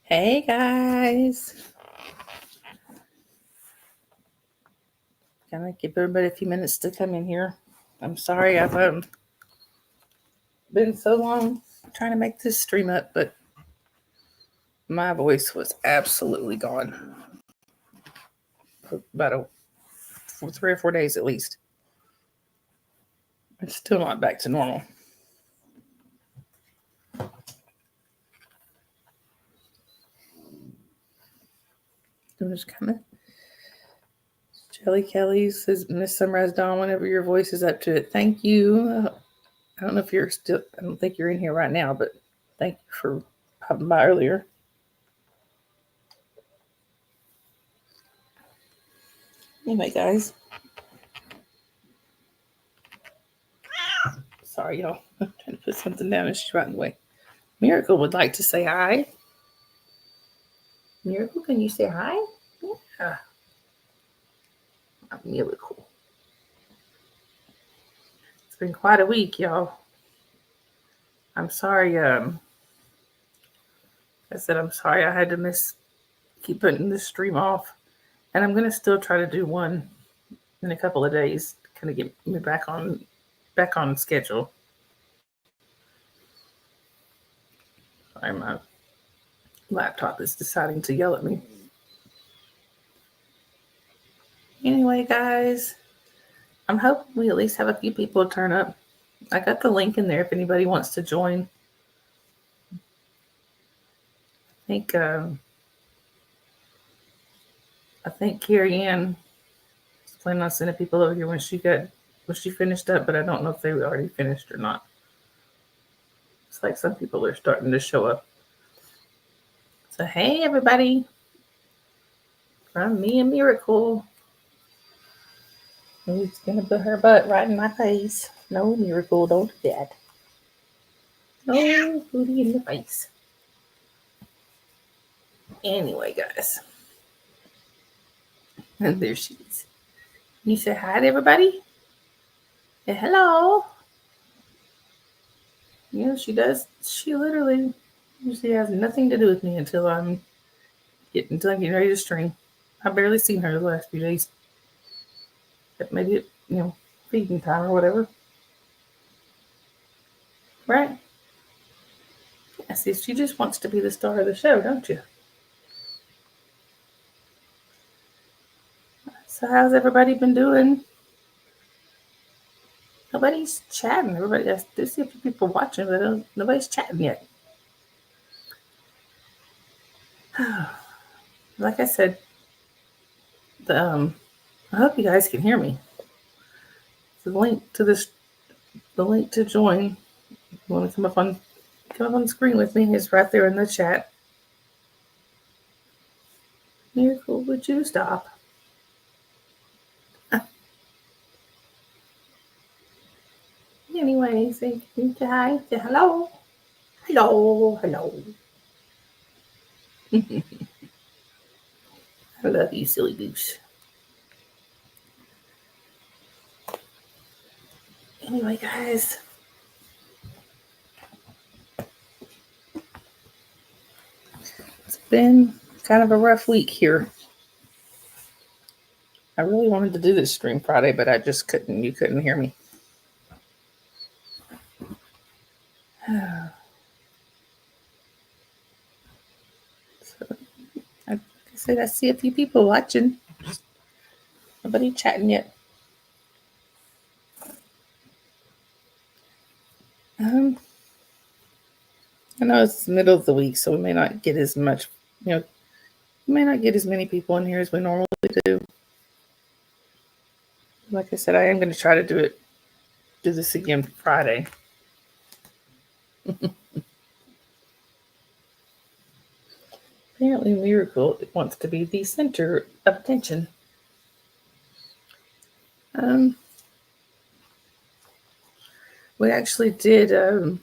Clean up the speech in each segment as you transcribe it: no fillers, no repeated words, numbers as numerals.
Hey guys, gonna give everybody a few minutes to come in here. I'm sorry I've been so long trying to make this stream up, but my voice was absolutely gone for for 3 or 4 days at least. It's still not back to normal. I'm just kind of. Jelly Kelly says, Miss Sunrise Dawn, whenever your voice is up to it, thank you. I don't know if you're still. I don't think you're in here right now, but thank you for popping by earlier. Anyway, guys. Sorry, y'all. I'm trying to put something down and she's right in the way. Miracle would like to say hi. Miracle, can you say hi? Yeah. Miracle. It's been quite a week, y'all. I'm sorry. I said I'm sorry I had to keep putting this stream off. And I'm gonna still try to do one in a couple of days to kind of get me back on schedule. Sorry, my laptop is deciding to yell at me. Anyway, guys, I'm hoping we at least have a few people turn up. I got the link in there if anybody wants to join. I think Carrie Ann was planning on sending people over here when she finished up, but I don't know if they were already finished or not. It's like some people are starting to show up. So hey everybody, from me and Miracle. Who's gonna put her butt right in my face? No, Miracle, don't do that. No booty in the face. Anyway, guys. And there she is. Can you say hi to everybody? Yeah, hello. You know, she does. She literally usually has nothing to do with me until I'm getting ready to stream. I've barely seen her the last few days. But maybe feeding time or whatever. Right? I see. She just wants to be the star of the show, don't you? So how's everybody been doing? Nobody's chatting. Everybody, I do see a few people watching, but nobody's chatting yet. Like I said, I hope you guys can hear me. So the link to join. If you want to come up on the screen with me is right there in the chat. Miracle, would you stop? Anyway, say hi, say hello. Hello. I love you, silly goose. Anyway, guys. It's been kind of a rough week here. I really wanted to do this stream Friday, but I just couldn't. You couldn't hear me. So, like I said, I see a few people watching. Nobody chatting yet. I know it's the middle of the week, so we may not get as much, we may not get as many people in here as we normally do. Like I said, I am going to try to do this again Friday. Apparently, Miracle wants to be the center of attention. We actually did.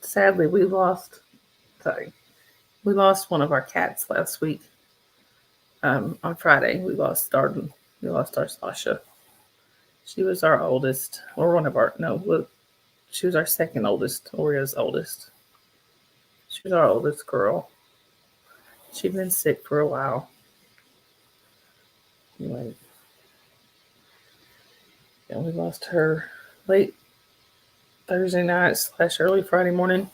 Sadly, we lost one of our cats last week. On Friday, we lost our Sasha. She was our oldest, or one of our she was our second oldest, Oria's oldest. She was our oldest girl. She'd been sick for a while. Anyway, and we lost her late Thursday night / early Friday morning.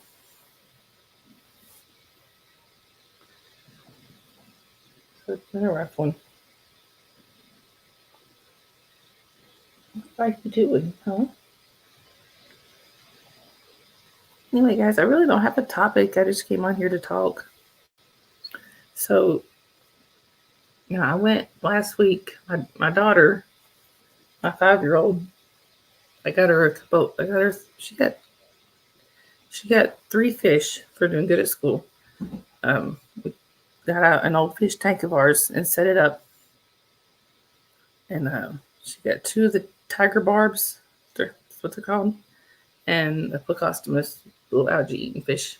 So it's been a rough one. What are you doing, huh? Anyway, guys, I really don't have a topic. I just came on here to talk. So, I went last week. My daughter, my 5-year-old, I got her a couple. She got 3 fish for doing good at school. We got out an old fish tank of ours and set it up, and she got 2 of the tiger barbs. That's what they're called, and a Plecostomus, little algae eating fish.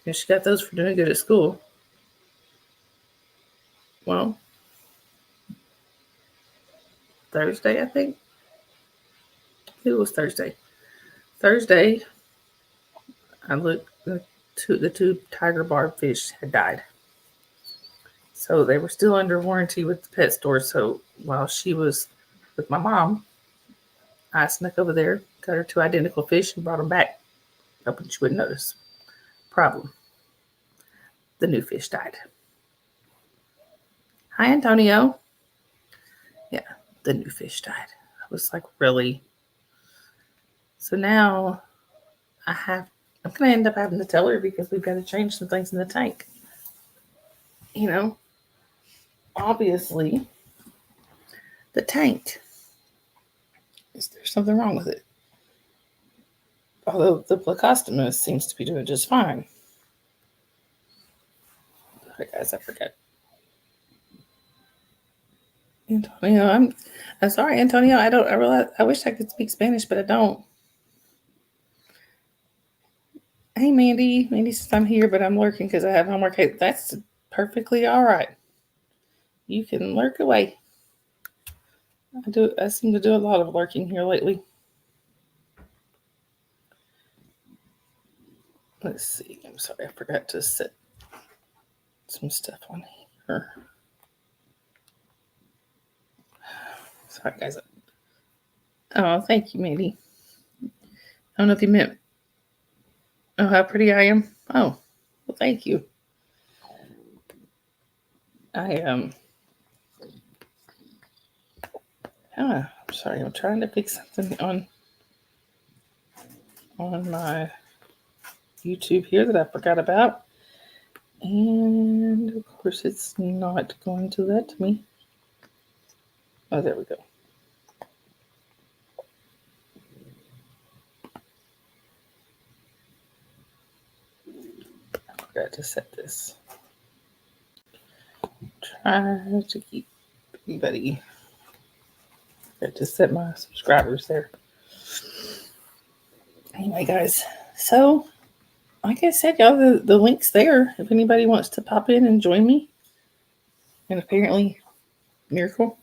And she got those for doing good at school. Well, Thursday, I think it was Thursday. Thursday, I looked. The 2 tiger barb fish had died. So they were still under warranty with the pet store. So while she was with my mom, I snuck over there, got her 2 identical fish, and brought them back, hoping she wouldn't notice. Problem: the new fish died. Hi, Antonio. Yeah, the new fish died. I was like, really? So now I'm going to end up having to tell her because we've got to change some things in the tank. Obviously, the tank, is there something wrong with it? Although the Plecostomus seems to be doing just fine. Sorry, guys, I forgot. Antonio, I'm sorry, Antonio. I wish I could speak Spanish, but I don't. Hey, Mandy. Mandy says I'm here, but I'm lurking because I have homework. Hey, that's perfectly all right. You can lurk away. I seem to do a lot of lurking here lately. Let's see. I'm sorry, I forgot to set some stuff on here. Sorry, guys. Oh, thank you, Mandy. I don't know if you meant, oh, how pretty I am. Oh, well, thank you. I'm sorry. I'm trying to fix something on my YouTube here that I forgot about. And of course, it's not going to let me. Oh, there we go. I forgot to set this. Try to keep everybody. I got to set my subscribers there. Anyway, guys, so like I said, y'all, the link's there if anybody wants to pop in and join me. And apparently, Miracle.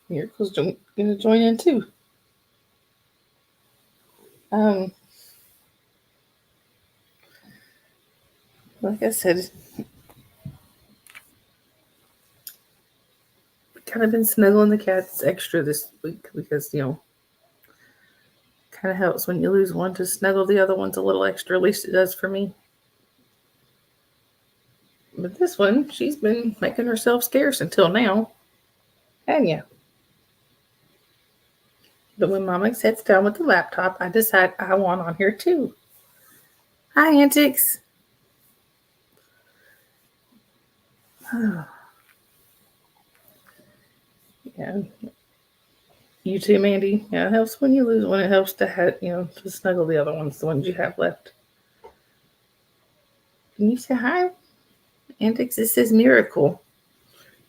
Miracle's going to join in too. Like I said, kind of been snuggling the cats extra this week because, kind of helps when you lose one to snuggle the other ones a little extra. At least it does for me. But this one, she's been making herself scarce until now. And yeah. But when Mama sits down with the laptop, I decide I want on here too. Hi, Antics. Yeah. You too, Mandy. Yeah, it helps when you lose one. It helps to have, to snuggle the other ones, the ones you have left. Can you say hi? Antics, this is Miracle.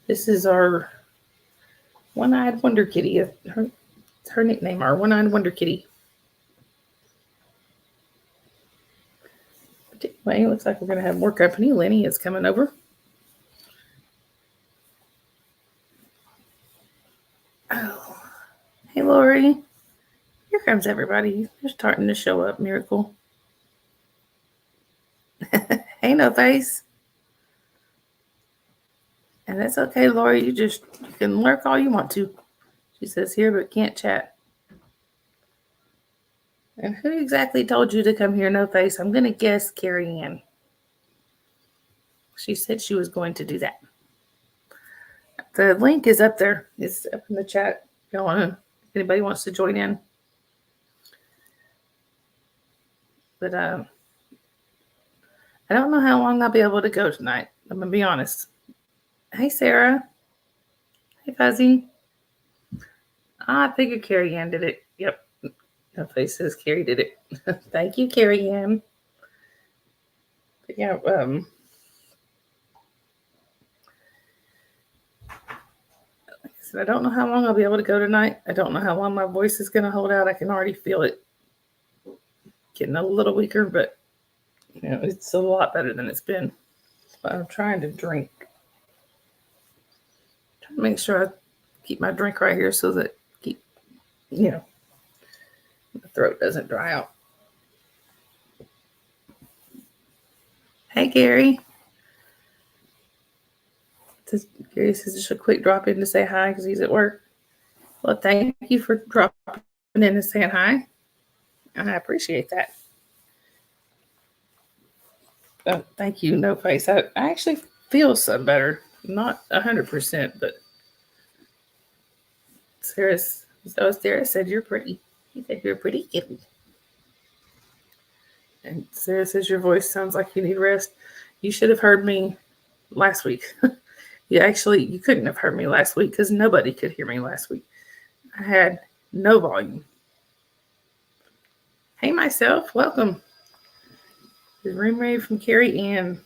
This is our one-eyed wonder kitty. Her nickname, our one-eyed wonder kitty. But anyway, it looks like we're going to have more company. Lenny is coming over. Oh, hey, Lori. Here comes everybody. They're starting to show up, Miracle. Hey, No Face. And that's okay, Lori. You can lurk all you want to. She says here, but can't chat. And who exactly told you to come here, No Face? I'm going to guess Carrie Ann. She said she was going to do that. The link is up there. It's up in the chat. If anybody wants to join in. But I don't know how long I'll be able to go tonight. I'm going to be honest. Hey, Sarah. Hey, Fuzzy. I figured Carrie Ann did it. Yep. No Face says Carrie did it. Thank you, Carrie Ann. But yeah, I don't know how long I'll be able to go tonight. I don't know how long my voice is going to hold out. I can already feel it getting a little weaker, but it's a lot better than it's been. But I'm trying to drink. Trying to make sure I keep my drink right here so that the throat doesn't dry out. Hey, Gary. Gary says just a quick drop in to say hi because he's at work. Well, thank you for dropping in and saying hi. I appreciate that. Oh, thank you, No Face. I actually feel some better. Not 100%, but Sarah said you're pretty. He said you're pretty kitty. And Sarah says your voice sounds like you need rest. You should have heard me last week. You couldn't have heard me last week because nobody could hear me last week. I had no volume. Hey, myself, welcome. The room ready from Carrie Ann.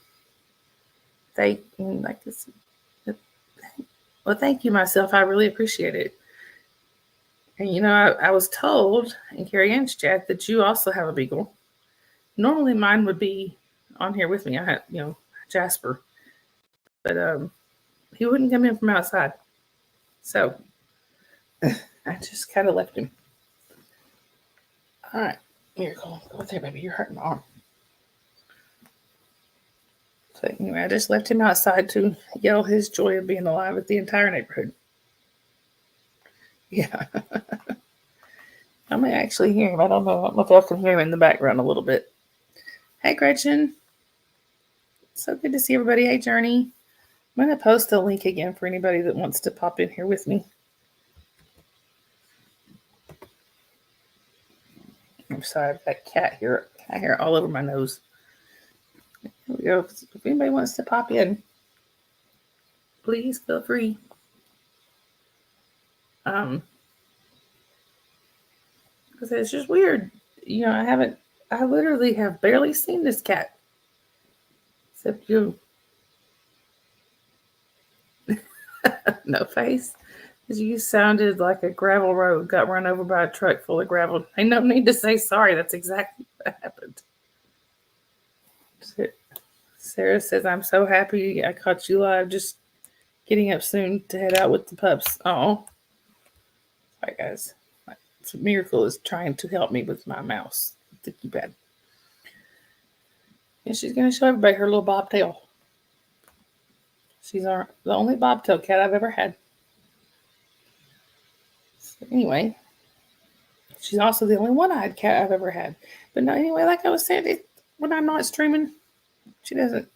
Thank you, myself. I really appreciate it. And I was told in Carrie Ann's chat that you also have a beagle. Normally mine would be on here with me. I had, Jasper. But he wouldn't come in from outside. So I just kind of left him. All right. Miracle. Go there, baby. You're hurting my arm. So anyway, I just left him outside to yell his joy of being alive at the entire neighborhood. Yeah. I may actually hear him. I don't know. I don't know if I can hear him in the background a little bit. Hey, Gretchen. So good to see everybody. Hey, Journey. I'm going to post a link again for anybody that wants to pop in here with me. I'm sorry, I've got cat hair all over my nose. Here we go. If anybody wants to pop in, please feel free. Because it's just weird. I literally have barely seen this cat. Except you. No Face. Because you sounded like a gravel road got run over by a truck full of gravel. I no need to say sorry. That's exactly what happened. Sarah says, I'm so happy I caught you live. Just getting up soon to head out with the pups. Oh. Sorry, guys. Miracle is trying to help me with my mouse. The keypad. And she's going to show everybody her little bobtail. She's the only bobtail cat I've ever had. So anyway, she's also the only one-eyed cat I've ever had. But no, anyway, like I was saying, when I'm not streaming, she doesn't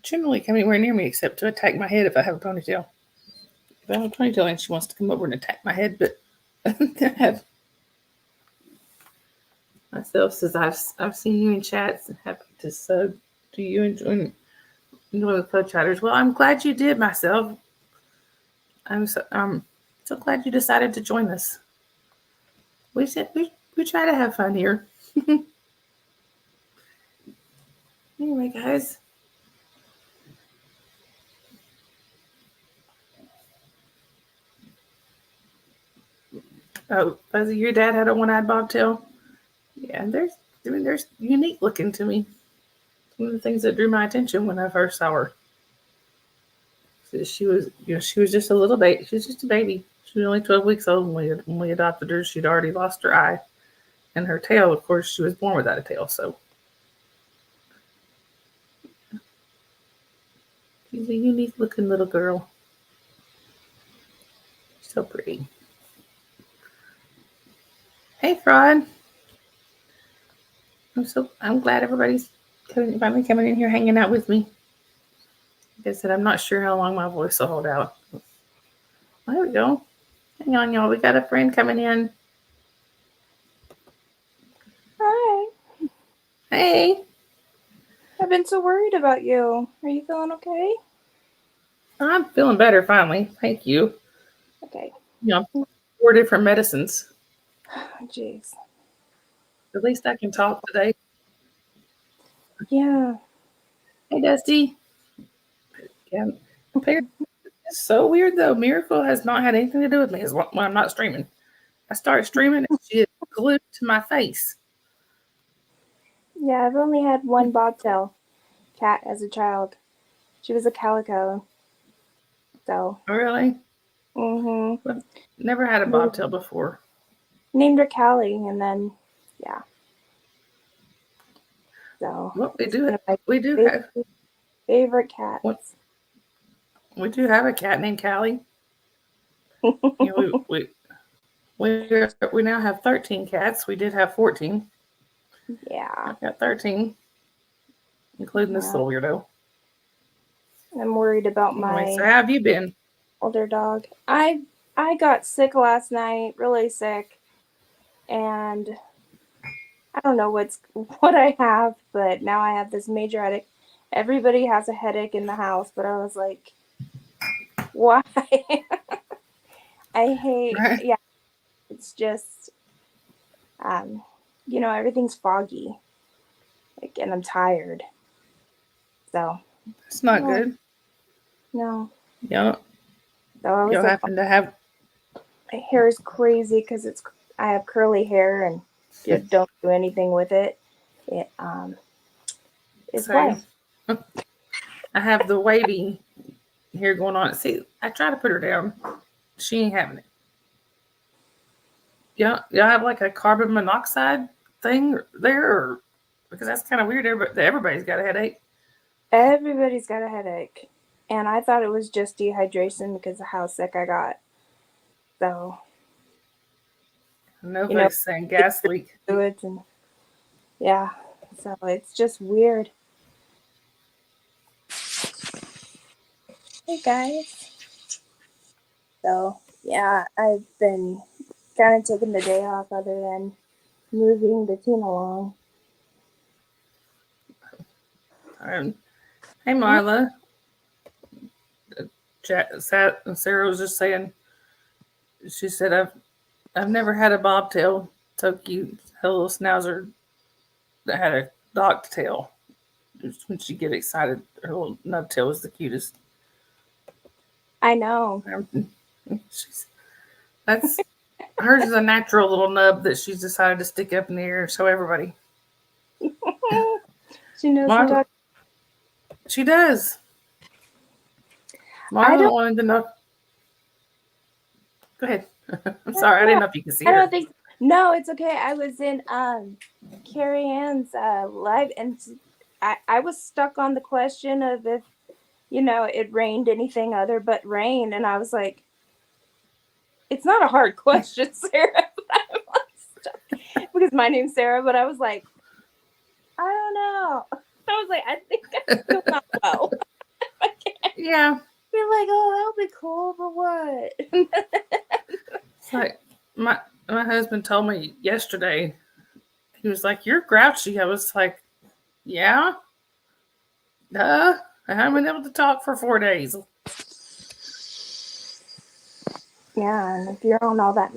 generally come anywhere near me except to attack my head if I have a ponytail. If I have a ponytail and she wants to come over and attack my head, but I have myself says I've seen you in chats and happy to sub to you and join the co-chatters. Well, I'm glad you did, myself. I'm so glad you decided to join us. We try to have fun here. Anyway, guys. Oh, Fuzzy, your dad had a one-eyed bobtail? Yeah, there's unique looking to me. One of the things that drew my attention when I first saw her. So she was just a little baby. She was just a baby. She was only 12 weeks old when we adopted her. She'd already lost her eye. And her tail, of course, she was born without a tail. So She's a unique looking little girl. So pretty. Hey, Fraud. I'm glad everybody's finally coming in here hanging out with me. Like I said, I'm not sure how long my voice will hold out. There we go. Hang on, y'all. We got a friend coming in. Hi. Hey. I've been so worried about you. Are you feeling okay? I'm feeling better finally. Thank you. Okay. You know, 4 different medicines. Jeez. At least I can talk today. Yeah. Hey, Dusty. Yeah. It's so weird though. Miracle has not had anything to do with me when I'm not streaming. I start streaming and she is glued to my face. Yeah, I've only had one bobtail cat as a child. She was a calico. So. Really? Mm-hmm. I've never had a bobtail before. Named her Callie, and then, yeah. So. Well, It's one of my have favorite cats. we do have a cat named Callie. You know, we now have 13 cats. We did have 14. Yeah. I've got 13, including this little weirdo. I'm worried about Anyway, so my how have you been? older dog. I got sick last night, really sick, and I don't know what I have, but now I have this major headache. Everybody has a headache in the house, but I was like, why? I hate, Right. yeah, it's just, everything's foggy, like, and I'm tired. So, It's not no, good. no. You So I was you'll like, happen to have. my hair is crazy because I have curly hair, and if you don't do anything with it, it's Say, black. I have the wavy hair going on. See, I try to put her down. She ain't having it. Y'all have like a carbon monoxide thing there, or because that's kind of weird. Everybody's got a headache. Everybody's got a headache. And I thought it was just dehydration because of how sick I got. So, Nobody's saying gas leak. fluids and yeah. So it's just weird. Hey guys. So yeah, I've been kind of taking the day off other than moving the team along. Hey, Marla. Sarah was just saying. She said, "I've never had a bobtail. So cute, a little schnauzer that had a docked tail. When she get excited, her little nub tail was the cutest. I know. That's hers is a natural little nub that she's decided to stick up in the air and show everybody. She knows what Marla, she does. Marla wanted to know. Go ahead. I'm sorry, I didn't know if you could see her. I don't think. No, it's okay. I was in Carrie Ann's live, and I was stuck on the question of if it rained anything other but rain, and I was like, it's not a hard question, Sarah. Because my name's Sarah, but I was like, I don't know. I was like, I think I still not well. Yeah. You're like, oh, that'll be cool, but what? It's like my husband told me yesterday. He was like, "You're grouchy." I was like, "Yeah, duh. I haven't been able to talk for 4 days." Yeah, and if you're on all that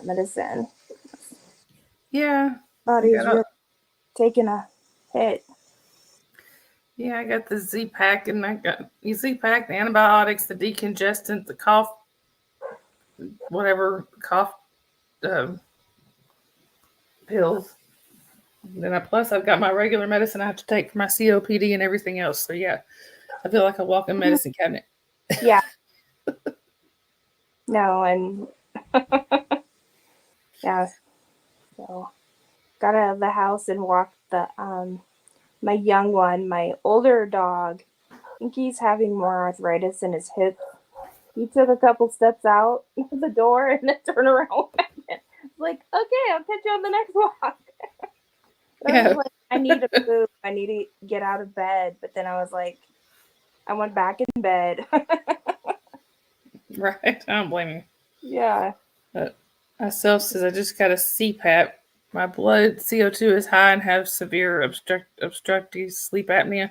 medicine, Yeah, body's really taking a hit. Yeah, I got the Z-Pack, and I got the Z-Pack, the antibiotics, the decongestant, the cough, whatever cough pills. And then plus I've got my regular medicine I have to take for my COPD and everything else. So yeah, I feel like a walking medicine cabinet. Yeah. No, and yeah, so got out of the house and walked the my young one, my older dog. think he's having more arthritis in his hip. He took a couple steps out the door and then turned around back in. Like, okay, I'll catch you on the next walk. I Yeah. was like, I need to move. I need to get out of bed. But then I was like, I went back in bed. Right. I don't blame you. Yeah. But myself says I just got a CPAP. My blood CO2 is high and have severe obstructive sleep apnea,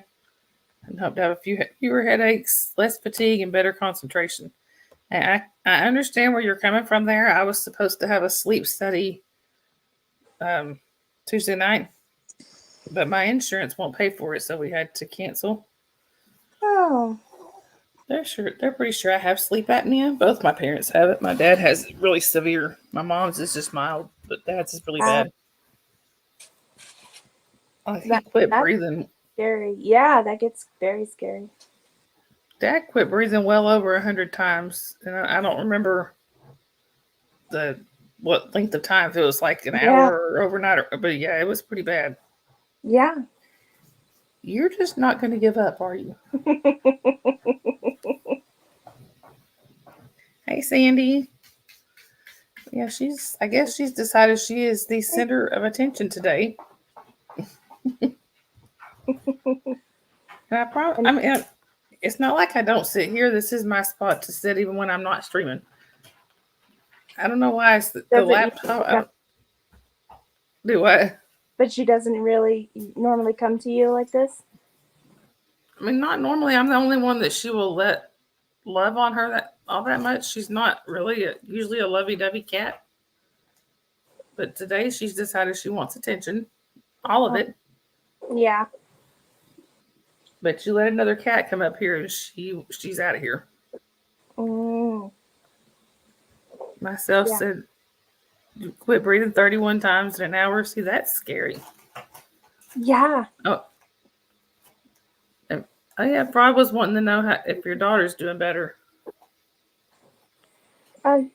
and hope to have a fewer headaches, less fatigue, and better concentration. And I understand where you're coming from there. I was supposed to have a sleep study Tuesday night, but my insurance won't pay for it, so we had to cancel. Oh. They're pretty sure I have sleep apnea. Both my parents have it. My dad has really severe. My mom's is just mild, but dad's is really bad. He quit that's breathing. scary. Yeah, that gets very scary. Dad quit breathing well over 100 times, and I don't remember what length of time. If it was like an hour or overnight, but yeah, it was pretty bad. Yeah. You're just not going to give up, are you? Hey, Sandy. Yeah, I guess she's decided she is the center of attention today. And I mean, it's not like I don't sit here. This is my spot to sit even when I'm not streaming. I don't know why it's the laptop. Do what? But she doesn't really normally come to you like this? I mean, not normally. I'm the only one that she will let love on her that much. She's not really usually a lovey-dovey cat. But today she's decided she wants attention. All of it. Yeah. But you let another cat come up here and she's out of here. Mm. Myself said, you quit breathing 31 times in an hour. See, that's scary. Yeah. Oh yeah, Brad was wanting to know if your daughter's doing better.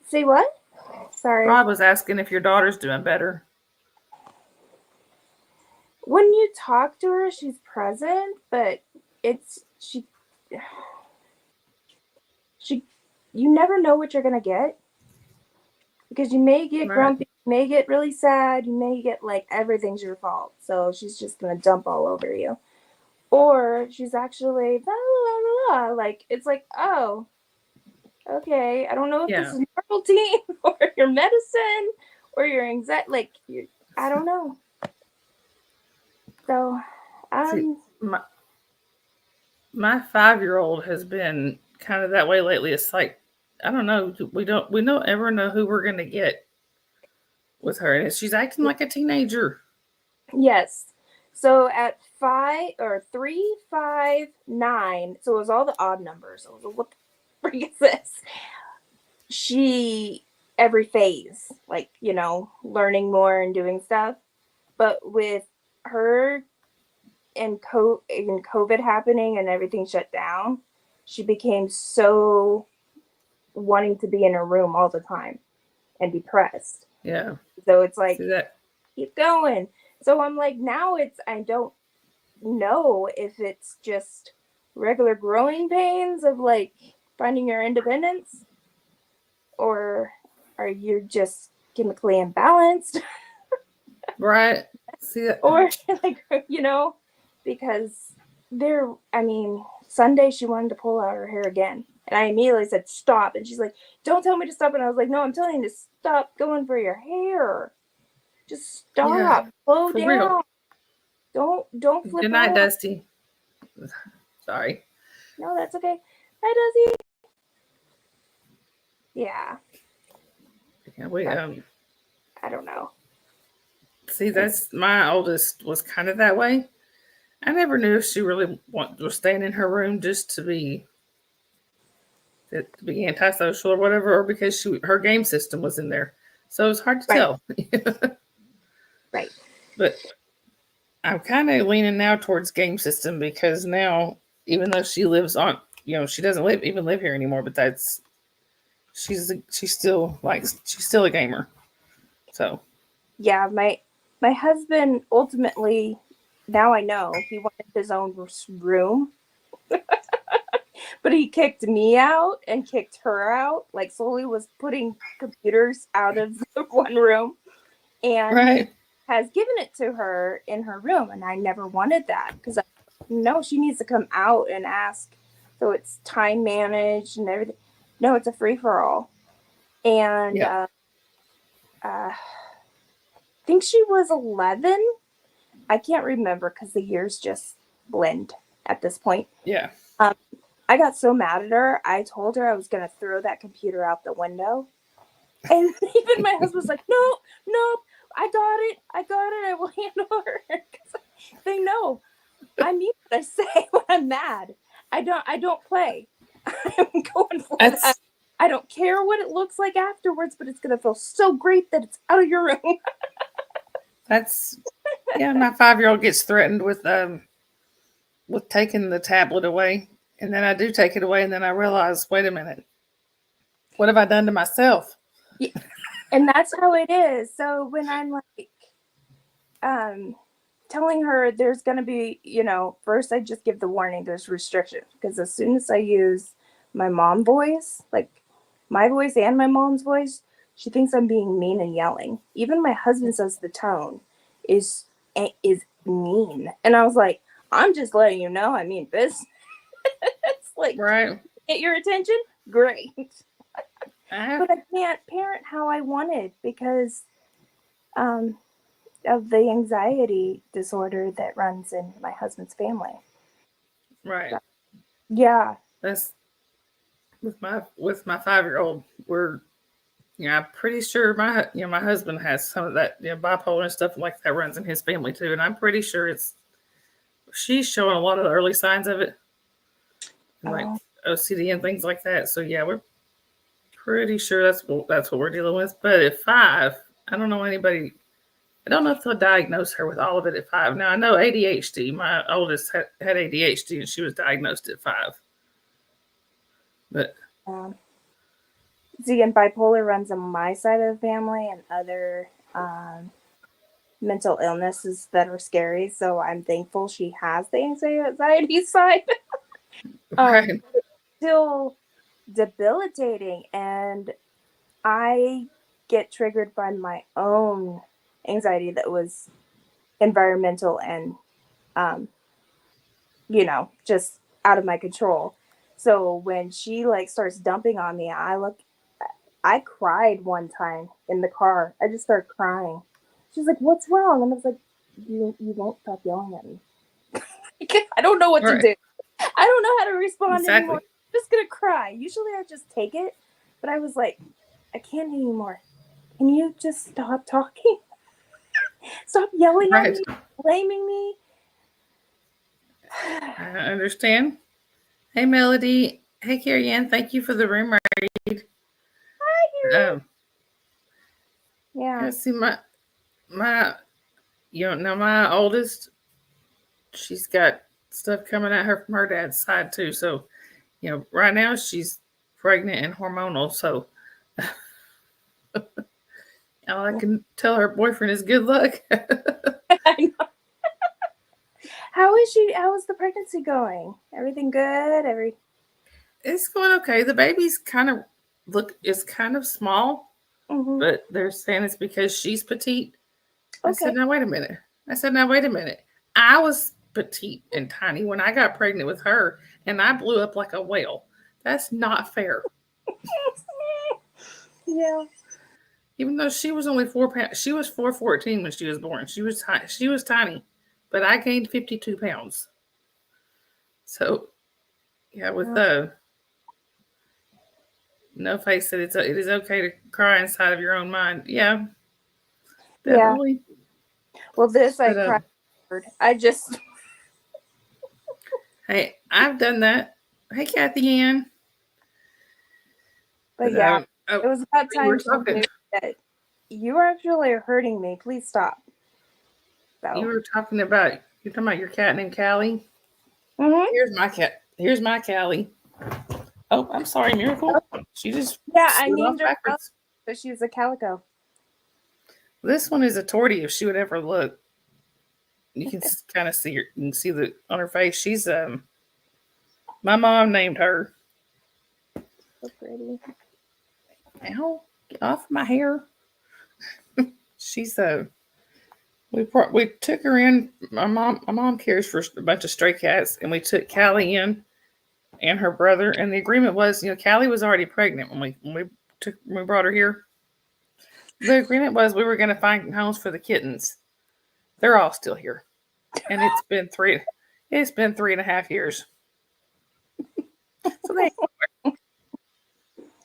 Say what? Sorry. Brad was asking if your daughter's doing better. When you talk to her, she's present, but you never know what you're gonna get, because you may get grumpy, you may get really sad, you may get like everything's your fault, so she's just gonna dump all over you, or she's actually blah, blah, blah, blah. Like it's like, oh, okay, I don't know if this is novelty or your medicine or your anxiety, like I don't know. So See, my 5-year-old has been kind of that way lately. It's like, I don't know, we don't ever know who we're gonna get with her, and she's acting like a teenager. Yes. So at 3, 5, 9, so it was all the odd numbers. I was like, what the freak is this? She every phase, like, learning more and doing stuff. But with her and COVID happening and everything shut down, she became so wanting to be in her room all the time and depressed. Yeah. So it's like, keep going. So I'm like, now I don't know if it's just regular growing pains of like finding your independence, or are you just chemically imbalanced? Right. See that? Or like, because Sunday she wanted to pull out her hair again. And I immediately said, stop. And she's like, don't tell me to stop. And I was like, no, I'm telling you to stop going for your hair. Just stop. Slow down. Real. Don't flip. Good night, Dusty. Sorry. No, that's okay. Hi, Dusty. Yeah. I don't know. See, that's my oldest was kind of that way. I never knew if she really was staying in her room just to be antisocial or whatever, or because her game system was in there. So it was hard to tell. Right. But I'm kind of leaning now towards game system, because now, even though she lives on, she doesn't live here anymore, but she's still a gamer. So. Yeah, my husband ultimately, now I know, he wanted his own room. But he kicked me out and kicked her out. Like slowly was putting computers out of the one room. And he Right. has given it to her in her room. And I never wanted that because no, she needs to come out and ask. So it's time managed and everything. No, it's a free for all. And Yeah. I think she was 11. I can't remember because the years just blend at this point. Yeah. I got so mad at her. I told her I was going to throw that computer out the window. And even my husband was like, no, I got it. I will handle her. 'Cause they know I mean what I say when I'm mad. I don't play. I'm going for that. That's I don't care what it looks like afterwards, but it's going to feel so great that it's out of your room. that's yeah, my 5-year-old gets threatened with taking the tablet away. And then I do take it away and then I realize, wait a minute, what have I done to myself? Yeah. And that's how it is. So when I'm like telling her there's going to be, first I just give the warning, there's restrictions. Because as soon as I use my mom voice, like my voice and my mom's voice, she thinks I'm being mean and yelling. Even my husband says the tone is mean. And I was like, I'm just letting you know I mean business. It's like, Right. get your attention? Great. I, But I can't parent how I wanted because of the anxiety disorder that runs in my husband's family. right. Yeah. That's with my 5-year-old. I'm pretty sure my husband has some of that, bipolar and stuff like that runs in his family too, and I'm pretty sure she's showing a lot of the early signs of it, like Oh, OCD and things like that. So yeah, we're pretty sure that's what we're dealing with. But at 5, I don't know anybody. I don't know if they'll diagnose her with all of it at 5. Now I know ADHD. My oldest had ADHD, and she was diagnosed at 5. But um, see, and bipolar runs on my side of the family and other mental illnesses that are scary. So I'm thankful she has the anxiety side. right, Still debilitating. And I get triggered by my own anxiety that was environmental and just out of my control. So when she like starts dumping on me, I cried one time in the car. I just started crying. She's like, "What's wrong?" And I was like, "You won't stop yelling at me." I don't know what to right, do. I don't know how to respond anymore. exactly. I'm just gonna cry. Usually I just take it, but I was like, I can't anymore. Can you just stop talking? Stop yelling at Right. me, blaming me. I understand. Hey, Melody. Hey, Carrie Ann. Thank you for the room read. Um, Yeah. yeah, see, my, now my oldest, she's got stuff coming at her from her dad's side too. So, right now she's pregnant and hormonal. So, all I can tell her boyfriend is good luck. I know. How is she? How is the pregnancy going? Everything good? It's going okay. The baby's is kind of small, Mm-hmm. but they're saying it's because she's petite. I said, Okay. now wait a minute. I was petite and tiny when I got pregnant with her, and I blew up like a whale. That's not fair. Yeah. Even though she was only 4 pounds, she was 414 when she was born. She was tiny, but I gained 52 pounds. So yeah, with no face that it is okay to cry inside of your own mind. Yeah, Yeah. definitely. Well, this I But cried. I just, hey, I've done that. Hey, Kathy Ann. but But yeah, it was about we were time she talking. knew that you are actually hurting me. Please stop. You So. were talking about you're talking about your cat named Callie. Mm-hmm. Here's my cat. Here's my Callie. Oh, I'm sorry, Miracle. She just Yeah, I slid off named her backwards. so she's a calico. This one is a tortie. If she would ever look, you can kind of see her. You can see the on her face. She's My mom named her. So pretty. Ow, get off my hair. She's we took her in. My mom cares for a bunch of stray cats, and we took Callie in and her brother. And the agreement was, Callie was already pregnant when we brought her here. The agreement was we were going to find homes for the kittens. They're all still here, and it's been 3.5 years. So they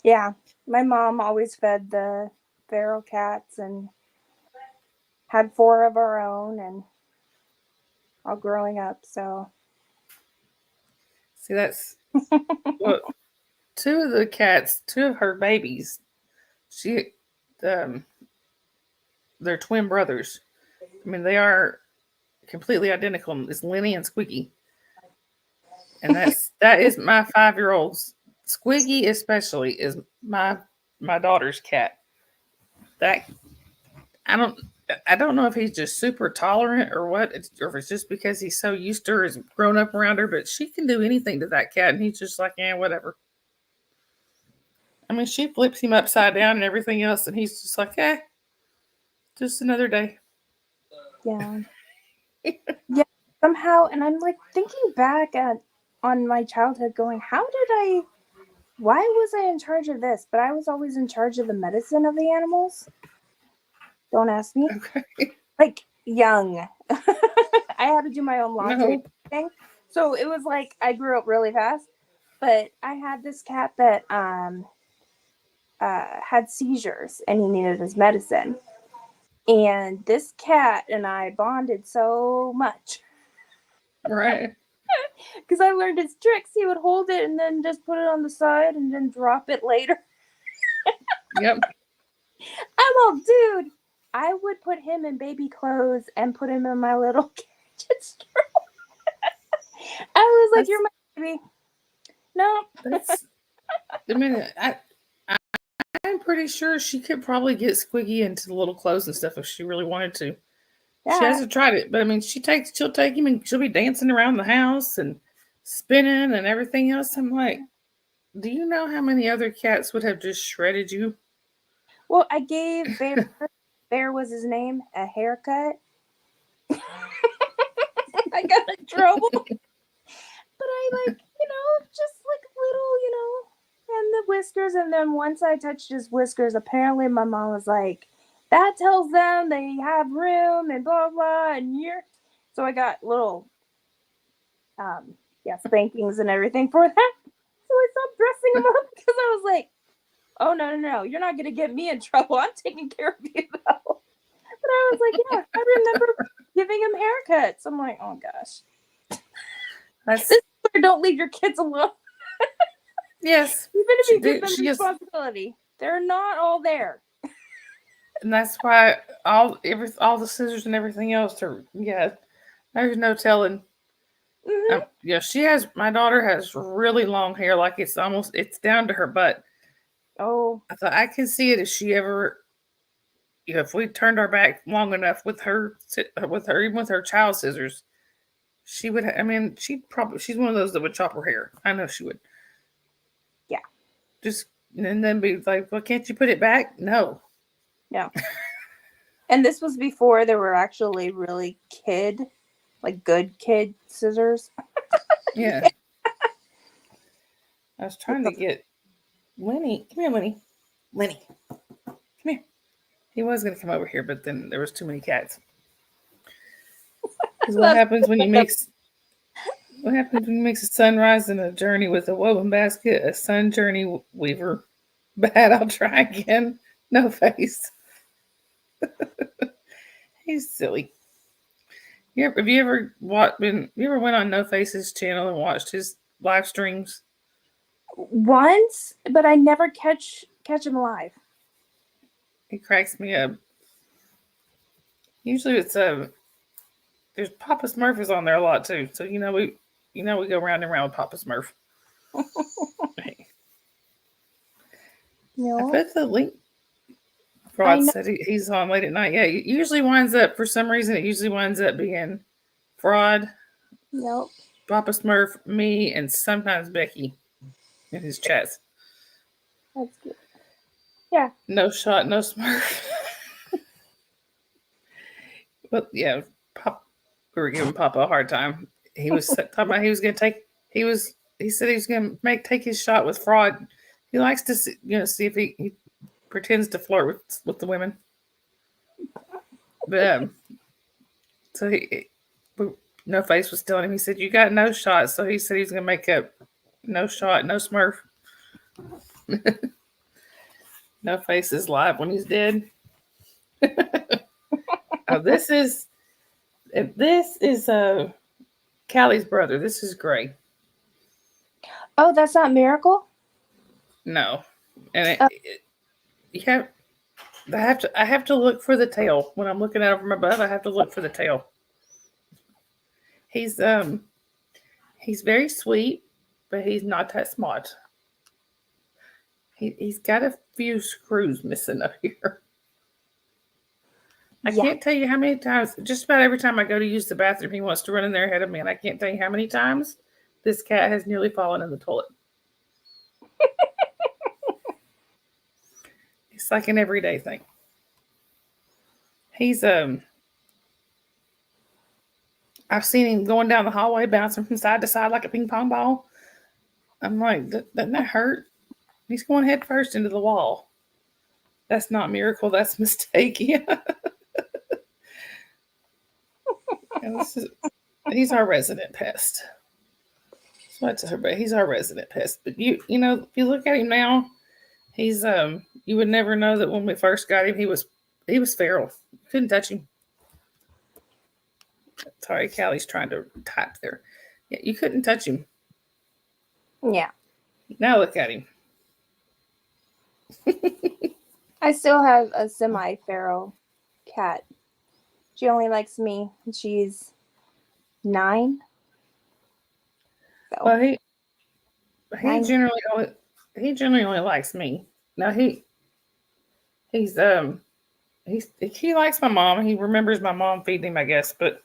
Yeah, my mom always fed the feral cats and had 4 of our own, and all growing up. So see that's well, two of her babies. She, um, they're twin brothers. I mean, they are completely identical. It's Lenny and Squeaky, and that is my 5-year-old's. Squeaky especially is my daughter's cat. That I don't know if he's just super tolerant or what, or if it's just because he's so used to her, has grown up around her. But she can do anything to that cat, and he's just like, whatever. I mean, she flips him upside down and everything else, and he's just like, just another day. yeah. Yeah, somehow, and I'm like thinking back on my childhood going, why was I in charge of this? But I was always in charge of the medicine of the animals. Don't ask me. Okay. Like young. I had to do my own laundry thing. So it was like I grew up really fast. But I had this cat that had seizures and he needed his medicine. And this cat and I bonded so much. Right. Because I learned his tricks. He would hold it and then just put it on the side and then drop it later. Yep. I'm all, dude. I would put him in baby clothes and put him in my little kitchen stroller. I was like, you're my baby. No. I mean, I'm pretty sure she could probably get Squiggy into the little clothes and stuff if she really wanted to. Yeah. She hasn't tried it, but I mean, she'll take him and she'll be dancing around the house and spinning and everything else. I'm like, do you know how many other cats would have just shredded you? Well, I gave Bear was his name, a haircut. I got in trouble. But I just like little, and the whiskers. And then once I touched his whiskers, apparently my mom was like, that tells them they have room and blah, blah. And so I got little, spankings and everything for that. So I stopped dressing him up because I was like, oh, no, you're not going to get me in trouble. I'm taking care of you, though. But I was like, yeah, I remember giving him haircuts. I'm like, oh, gosh. This is where don't leave your kids alone. Yes. Even if you give them responsibility, they're not all there. And that's why all the scissors and everything else there's no telling. Mm-hmm. My daughter has really long hair, like it's down to her butt. Oh. I thought I could see it if she ever, if we turned our back long enough with her, even with her child scissors, she would, she's one of those that would chop her hair. I know she would. Yeah. And then be like, well, can't you put it back? No. And this was before there were actually really good kid scissors. Yeah. I was trying to get Lenny. Come here, Lenny. Lenny. Come here. He was going to come over here, but then there was too many cats. What happens when you mix a sunrise and a journey with a woven basket, a sun journey weaver? Bad, I'll try again. No face. He's silly. Have you ever went on No Face's channel and watched his live streams? Once, but I never catch him live. He cracks me up. Usually it's there's Papa Smurf is on there a lot too. So we go round and round with Papa Smurf. No. I put the link. Fraud said he's on late at night. Yeah, it usually winds up, for some reason, it usually winds up being Fraud. Nope. Papa Smurf, me, and sometimes Becky in his chats. That's good. Yeah. No shot, no Smurf. But yeah, we were giving Papa a hard time. He was talking about he was going to take. He said he was going to take his shot with fraud. He likes to see, see if he pretends to flirt with the women. But so No Face was telling him. He said you got no shot. So he said he's going to make up no shot, no Smurf. No Face is live when he's dead. Oh, this is Callie's brother. This is Gray. Oh, that's not Miracle? No, and I have to look for the tail when I'm looking at it from above. I have to look for the tail. He's very sweet, but he's not that smart. He's got a few screws missing up here. I can't tell you how many times, just about every time I go to use the bathroom, he wants to run in there ahead of me, and I can't tell you how many times this cat has nearly fallen in the toilet. It's like an everyday thing. He's I've seen him going down the hallway, bouncing from side to side like a ping pong ball. I'm like, doesn't that hurt? He's going head first into the wall. That's not Miracle. That's Mistake. Yeah. He's our resident pest. So he's our resident pest. But if you look at him now, he's you would never know that when we first got him, he was feral. You couldn't touch him. Sorry, Callie's trying to type there. Yeah, you couldn't touch him. Yeah. Now look at him. I still have a semi-feral cat. She only likes me. She's 9. So. Well, he generally only likes me. Now he likes my mom. He remembers my mom feeding him, I guess. But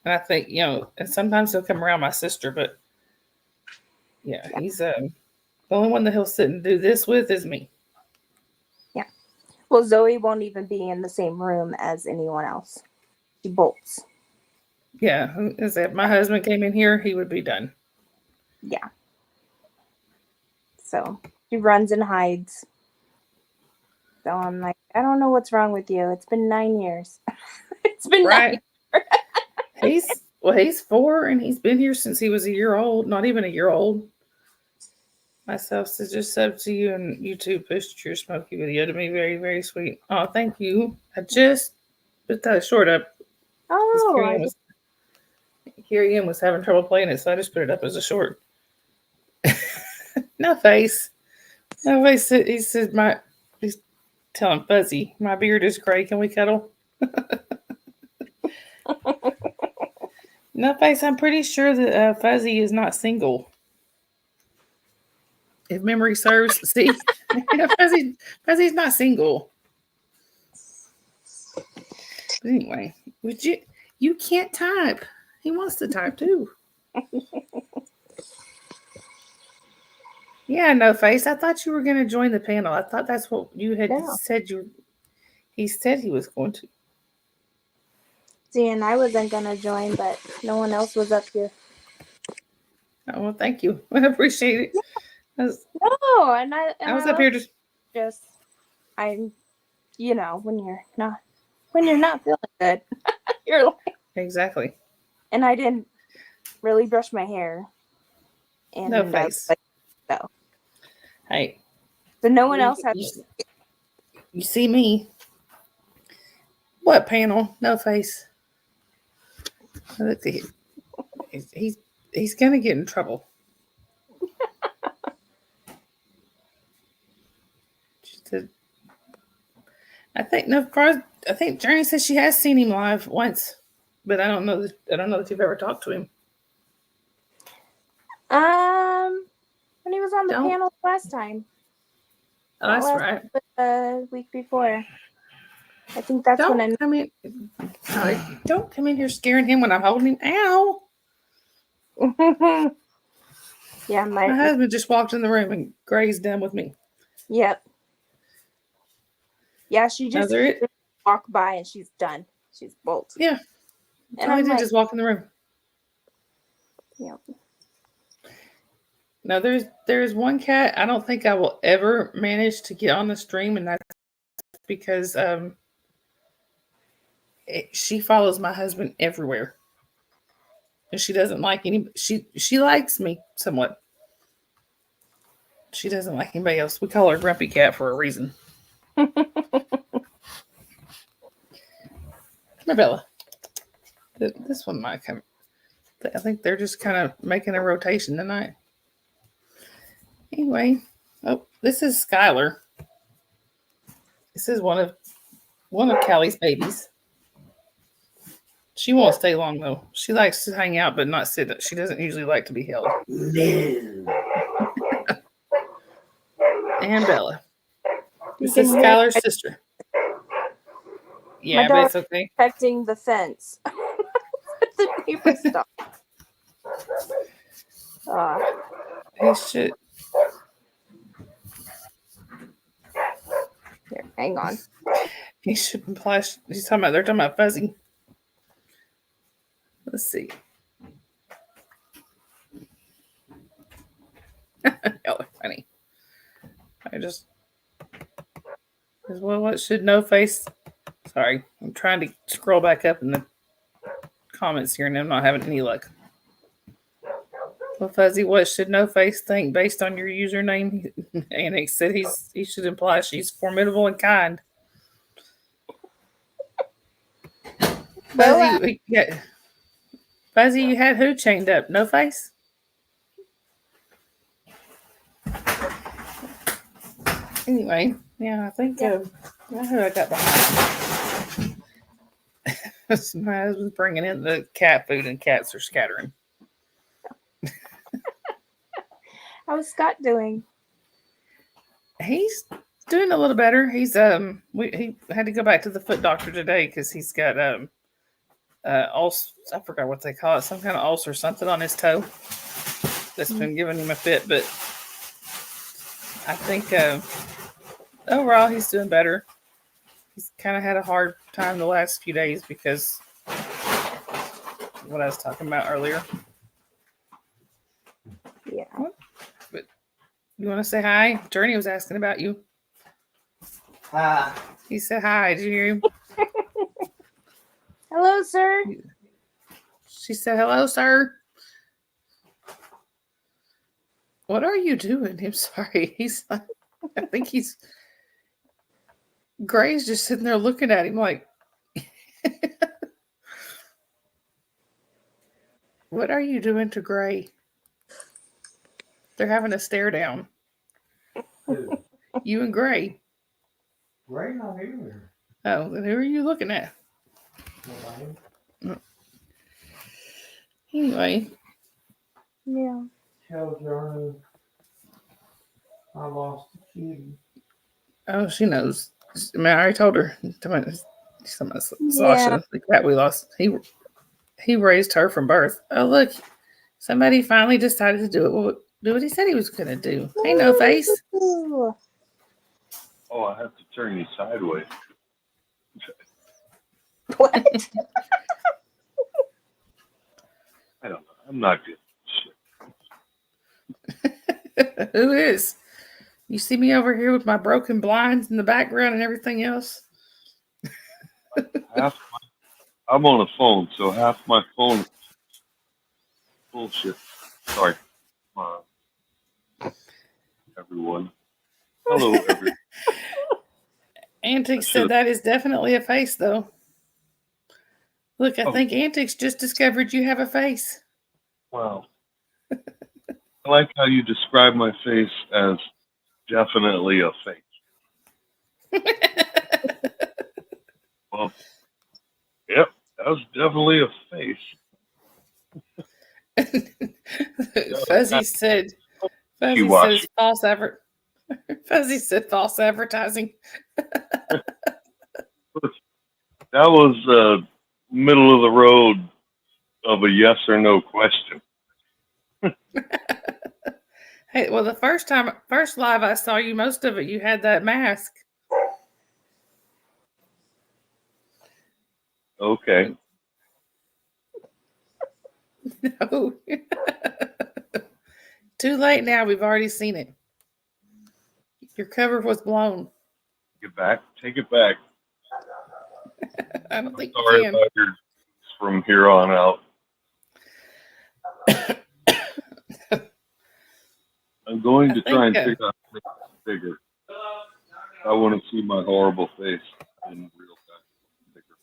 and I think and sometimes he'll come around my sister. But yeah. He's the only one that he'll sit and do this with is me. Yeah. Well, Zoe won't even be in the same room as anyone else. She bolts. Yeah. If my husband came in here, he would be done. Yeah. So she runs and hides. So I'm like, I don't know what's wrong with you. It's been 9 years. It's been right. 9 years. He's 4 and he's been here since he was a year old. Not even a year old. Myself says just sub to you and you too pushed your Smokey video to me. Very, very sweet. Oh, thank you. I just put that short up. Oh, Carrie Ann was having trouble playing it, so I just put it up as a short. No Face. No Face. He said he's telling Fuzzy, my beard is gray. Can we cuddle? No Face. I'm pretty sure that Fuzzy is not single. If memory serves, see, Fuzzy's not single. But anyway, you can't type. He wants to type too. Yeah, No Face. I thought you were going to join the panel. I thought that's what you had said. He said he was going to. See, and I wasn't going to join, but no one else was up here. Oh, well, thank you. I appreciate it. I was up here just when you're not feeling good, you're like exactly. And I didn't really brush my hair. And No Face. So. Hey. So no one else had. You see me? What panel? No Face. Let's see. He's gonna get in trouble. I think Journey says she has seen him live once, but I don't know that you've ever talked to him. When he was on the panel last time. Oh, that's right. The week before. I think that's when I don't come in here scaring him when I'm holding him. Ow! Yeah, My husband just walked in the room and Gray's done with me. Yep. Yeah, she Now just walk by and she's done. She's bolt. Yeah. And All I I'm did like, just walk in the room. yep. Now there's one cat I don't think I will ever manage to get on the stream, and that's because she follows my husband everywhere, and she doesn't like any. She likes me somewhat. She doesn't like anybody else. We call her Grumpy Cat for a reason. Come here, Bella. This one might come. I think they're just kind of making a rotation tonight. Anyway, oh, this is Skylar. This is one of Callie's babies. She won't stay long though. She likes to hang out but not sit. She doesn't usually like to be held. No. And Bella. This is Skylar's sister. Yeah, but it's okay. Protecting the fence. The neighbor stuff. He should. Here, hang on. He shouldn't flash. They're talking about Fuzzy. Let's see. Y'all are funny. What should no face? Sorry, I'm trying to scroll back up in the comments here, and I'm not having any luck. Well, Fuzzy, what should no face think based on your username? And he said he should imply she's formidable and kind. Fuzzy, Fuzzy, you had who chained up? No face? Anyway, yeah, I think I who I got behind. My husband's bringing in the cat food, and cats are scattering. How's Scott doing? He's doing a little better. He's he had to go back to the foot doctor today because he's got ulcer. I forgot what they call it, some kind of ulcer, something on his toe that's been giving him a fit. But I think overall he's doing better. He's kind of had a hard time the last few days because what I was talking about earlier. Yeah. But you want to say hi? Journey was asking about you. Hi. He said hi. Did you hear him? Hello, sir. She said, hello, sir. What are you doing? I'm sorry. I think Gray's just sitting there looking at him like, what are you doing to Gray? They're having a stare down. Who? You and Gray. Gray not here. Oh, then who are you looking at? Nobody. Anyway. Yeah. Tell Journey I lost the kitty. Oh, she knows. I mean, I already told her. Sasha, Yeah. the cat we lost. He raised her from birth. Oh, look. Somebody finally decided to do it. Well, do what he said he was going to do. Ain't no face. Ooh. Oh, I have to turn you sideways. What? I don't know. I'm not good. Shit. Who is? You see me over here with my broken blinds in the background and everything else? I'm on a phone, so half my phone is bullshit. Sorry. Everyone. Hello, everyone. Antics said that is definitely a face, though. Look, I think Antics just discovered you have a face. Wow. I like how you describe my face as definitely a face. Well, yep, that was definitely a face. Fuzzy said false Fuzzy said false advertising. That was middle of the road of a yes or no question. Hey, well, the first live I saw you, most of it you had that mask. Okay. No. Too late now. We've already seen it. Your cover was blown. Get back. Take it back. I don't think you Sorry can. about your from here on out. I'm going to try and figure out how to make it bigger. I want to see my horrible face in real time. Bigger.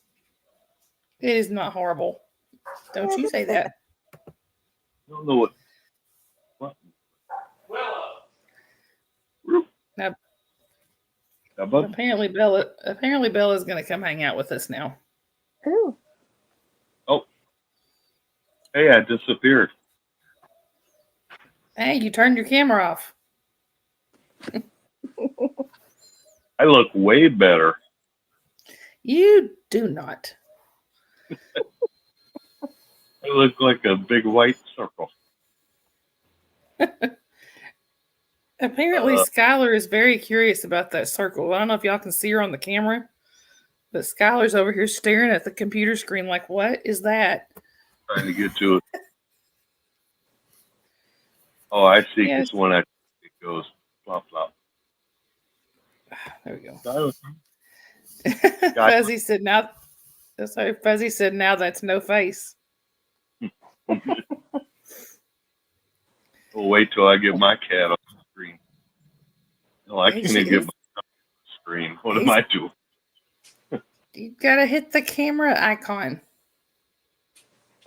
It is not horrible. Don't you say that. I don't know what. Now, Now, bud, apparently Bella's going to come hang out with us now. Ooh. hey, I disappeared. Hey, you turned your camera off. I look way better. You do not. I look like a big white circle. Apparently, Skylar is very curious about that circle. I don't know if y'all can see her on the camera, but Skylar's over here staring at the computer screen like, what is that? Trying to get to it. Oh, I see. Yes. It's when it goes flop flop. There we go. Gotcha. Fuzzy said now. Sorry, Fuzzy said now that's no face. We'll wait till I get my cat on the screen. No, I can't even get my cat on the screen. What am I doing? You gotta hit the camera icon.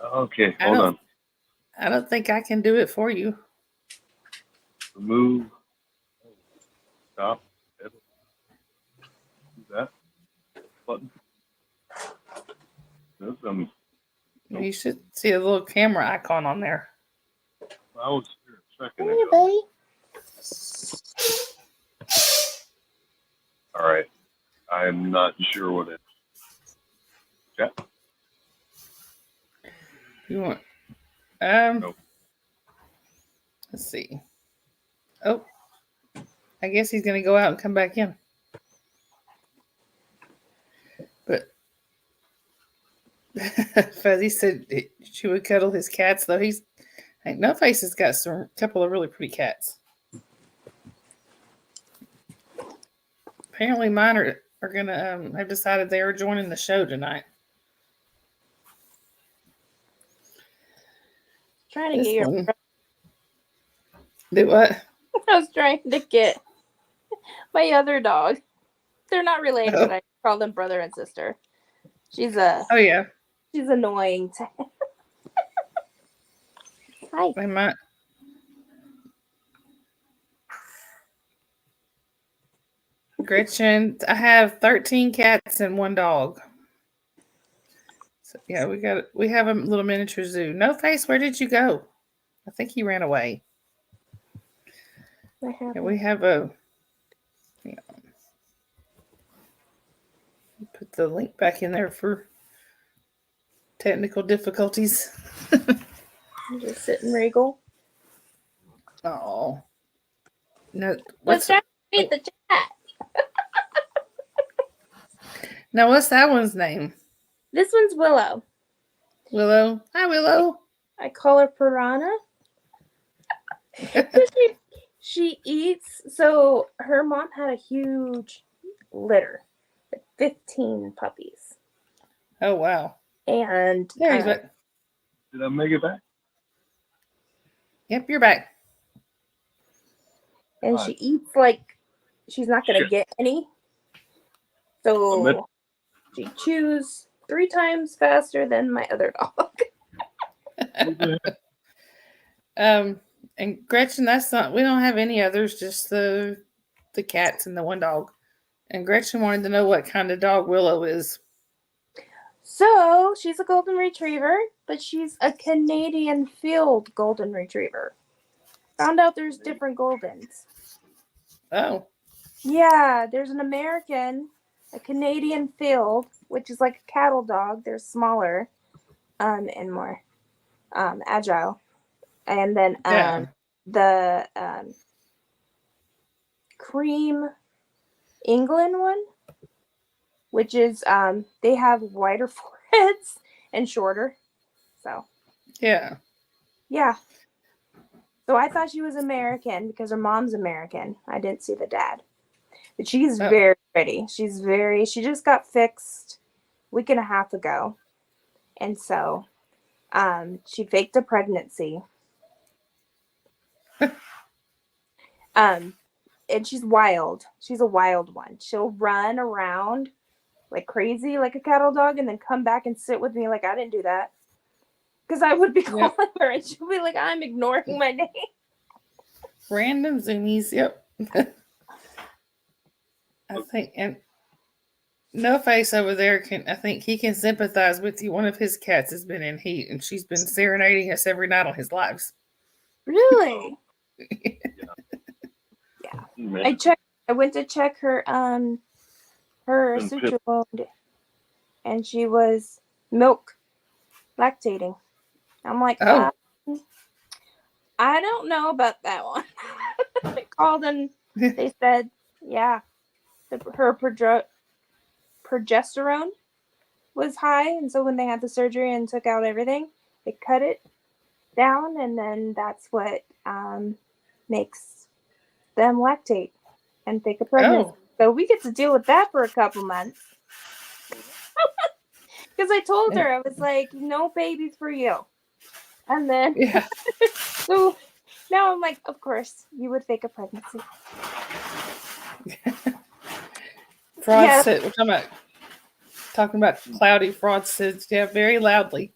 Okay, hold on. I don't think I can do it for you. Remove. Stop. Edit. Do that button. There's some. You should see a little camera icon on there. I was here a second Come here, ago. buddy. All right. I'm not sure what it is. Chat. You want? Nope. Let's see. Oh, I guess he's gonna go out and come back in. But Fuzzy said she would cuddle his cats, though. No Face has got a couple of really pretty cats. Apparently, mine are gonna have decided they are joining the show tonight. Trying to get your. Do what? I was trying to get my other dog. They're not related, but I call them brother and sister. She's Oh yeah. She's annoying. Hi. They might. Gretchen, I have 13 cats and 1 dog. So yeah, we have a little miniature zoo. No Face, where did you go? I think he ran away. Yeah, we have a. Yeah. Put the link back in there for technical difficulties. Just sitting regal. Oh. No. Let's try to read the chat. Now, what's that one's name? This one's Willow. Willow. Hi, Willow. I call her Piranha. She eats. So her mom had a huge litter, like 15 puppies. Oh, wow. And There he's back. Did I make it back? Yep, you're back. And she eats like she's not going to get any. So she chews 3 times faster than my other dog. And Gretchen, that's not. We don't have any others. Just the cats and the 1 dog. And Gretchen wanted to know what kind of dog Willow is. So she's a golden retriever, but she's a Canadian field golden retriever. Found out there's different goldens. Oh. Yeah, there's an American, a Canadian field, which is like a cattle dog. They're smaller, and more agile. and then Yeah. the cream England one, which is they have wider foreheads and shorter. So Yeah. yeah. So I thought she was American because her mom's American. I didn't see the dad. But she's Oh. very pretty. She just got fixed a week and a half ago. And so she faked a pregnancy. And she's wild. She's a wild one. She'll run around like crazy, like a cattle dog, and then come back and sit with me like I didn't do that. Because I would be calling her and she'll be like, I'm ignoring my name. Random zoomies. Yep. I think, and No Face over there I think he can sympathize with you. One of his cats has been in heat and she's been serenading us every night on his lives. Really? Man, I went to check her her Been suture wound, and she was milk lactating. I'm like, Oh. I don't know about that one. I called and they said, yeah, her progesterone was high, and so when they had the surgery and took out everything, they cut it down, and then that's what makes them lactate and take a pregnancy. Oh. So we get to deal with that for a couple months. Because I told her, I was like, no babies for you. And then, Yeah. so now I'm like, of course, you would fake a pregnancy. Fraud Yeah. said, we're talking about cloudy. Fraud says, yeah, very loudly.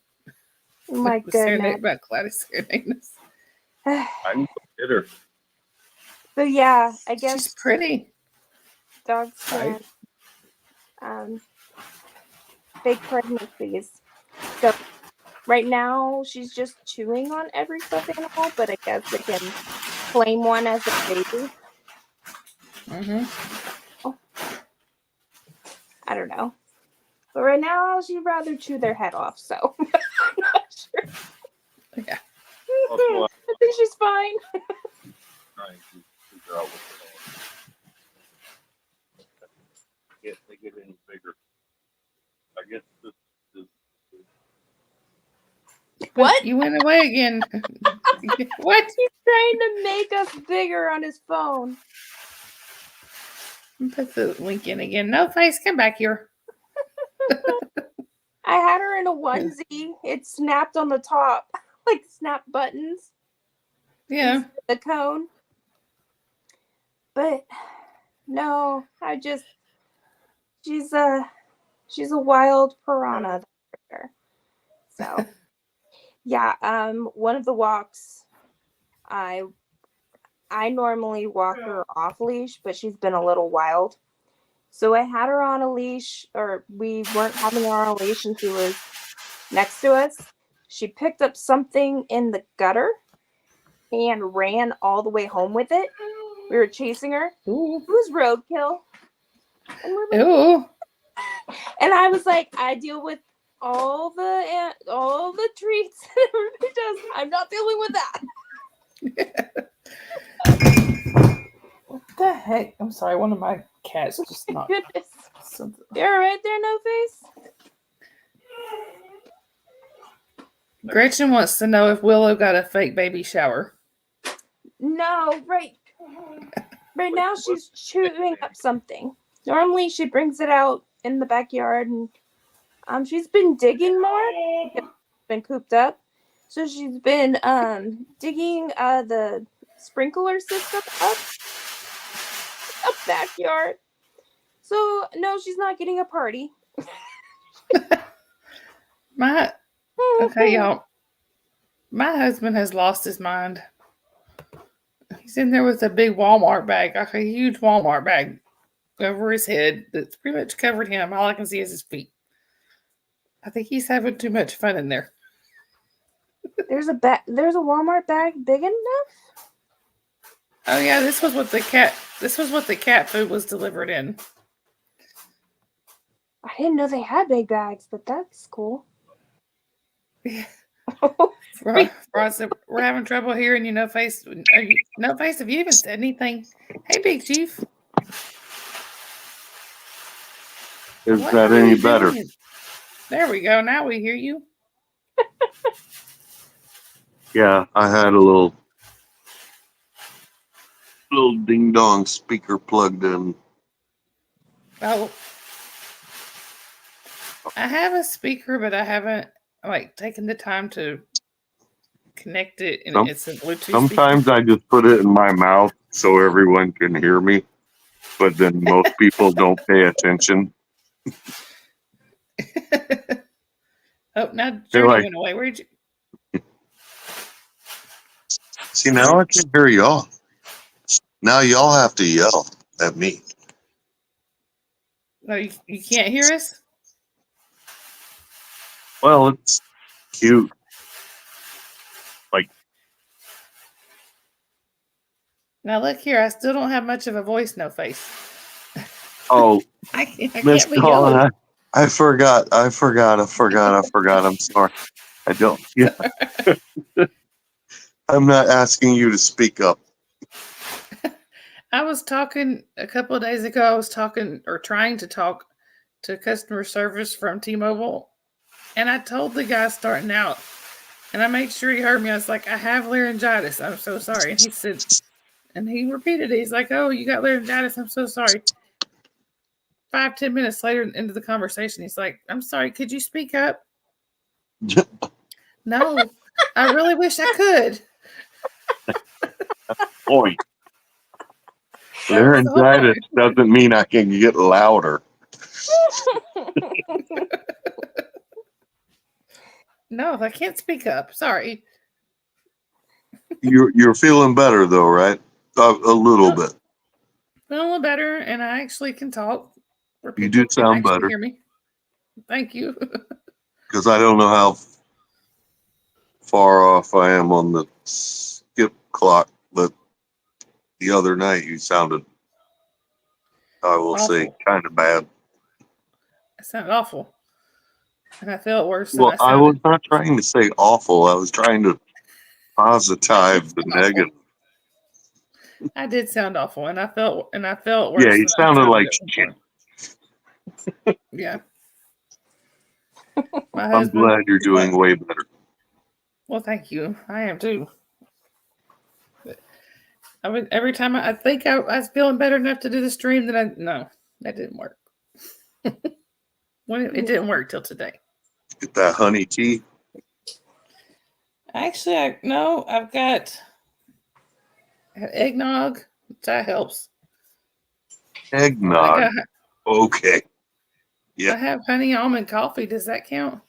My Serenade goodness. about cloudy serenading us. I can go get her. So yeah, I guess She's pretty. dogs can fake pregnancies. So right now she's just chewing on every stuffed animal, but I guess they can claim one as a baby. Mm-hmm. I don't know. But right now she'd rather chew their head off, so I'm not sure. Yeah. I think she's fine. Trying to figure out what's going on. They get any bigger. I guess this is What? You went away again. What? He's trying to make us bigger on his phone. Put the link in again. No Face, come back here. I had her in a onesie. It snapped on the top, like snap buttons. Yeah. The cone. But no, she's a wild piranha, that's for sure. So yeah, one of the walks I normally walk her off leash, but she's been a little wild. So I had her on a leash, or we weren't having her on a leash, and she was next to us. She picked up something in the gutter and ran all the way home with it. We were chasing her. Ooh. It was roadkill. And we're like, Ooh. and I was like, I deal with all the treats everybody does. I'm not dealing with that. What the heck? I'm sorry, one of my cats just knocked Goodness. something. You're right there, No Face. Gretchen wants to know if Willow got a fake baby shower. No, right now she's chewing up something. Normally she brings it out in the backyard, and she's been digging more. Been cooped up, so she's been digging the sprinkler system up backyard. So no, she's not getting a party. Okay, y'all. My husband has lost his mind. He's in there with a big Walmart bag, like a huge Walmart bag over his head that's pretty much covered him. All I can see is his feet. I think he's having too much fun in there. There's a Walmart bag big enough? Oh yeah, this was what the cat food was delivered in. I didn't know they had big bags, but that's cool. Yeah. Ross said, we're having trouble hearing you. No face. No face. Have you even said anything? Hey, Big Chief. Is What that are any you better? doing? There we go. Now we hear you. Yeah, I had a little ding dong speaker plugged in. Oh, I have a speaker, but I haven't taken the time to connect it, and it's a Bluetooth Sometimes I just put it in my mouth so everyone can hear me, but then most people don't pay attention. speaker. Oh, now They're Journey like- went away. Where'd you? See, now I can hear y'all. Now y'all have to yell at me. No, you can't hear us. Well, it's cute. Now look here. I still don't have much of a voice. No face. Oh, I can't Miss be yellow. Colin, I forgot. I'm sorry. I don't. Yeah. I'm not asking you to speak up. I was talking a couple of days ago. I was talking or trying to talk to customer service from T-Mobile, and I told the guy starting out, and I made sure he heard me. I was like, "I have laryngitis. I'm so sorry." And he said, and he repeated it. He's like, "Oh, you got laryngitis. I'm so sorry." 5-10 minutes later into the conversation, he's like, "I'm sorry. Could you speak up?" No, I really wish I could. point. That was the whole Laryngitis doesn't mean I can get louder. No, I can't speak up. Sorry. You're feeling better though, right? A little bit. Feeling a little better, and I actually can talk. Where You people do can sound actually better. Hear me. Thank you. Because I don't know how far off I am on the skip clock, but the other night you sounded, I will say, Awful. kind of bad. I sounded awful, and I felt worse. Well, than I was sounded. not trying to say awful. I was trying to positive the Awful. negative. I did sound awful, and I felt worse. Yeah, you than I sounded like at shit. before. Yeah. My I'm husband. glad you're doing way better. Well, thank you. I am too. But I would every time I think I was feeling better enough to do the stream, no, that didn't work. It didn't work till today. Get that honey tea. Actually, I've got eggnog. That helps. Eggnog. Okay. I Yeah. have honey almond coffee. Does that count?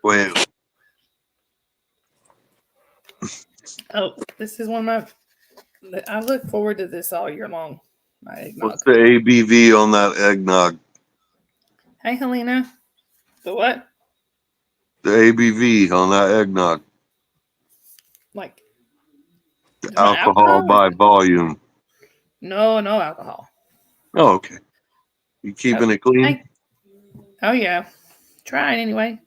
Well, Oh, this is one of my. I look forward to this all year long. My eggnog. what's the ABV on that eggnog? Hey, Helena. The what? The ABV on that eggnog. Like The my alcohol by volume. No alcohol. Oh, okay. You keeping it clean? Oh yeah, trying anyway.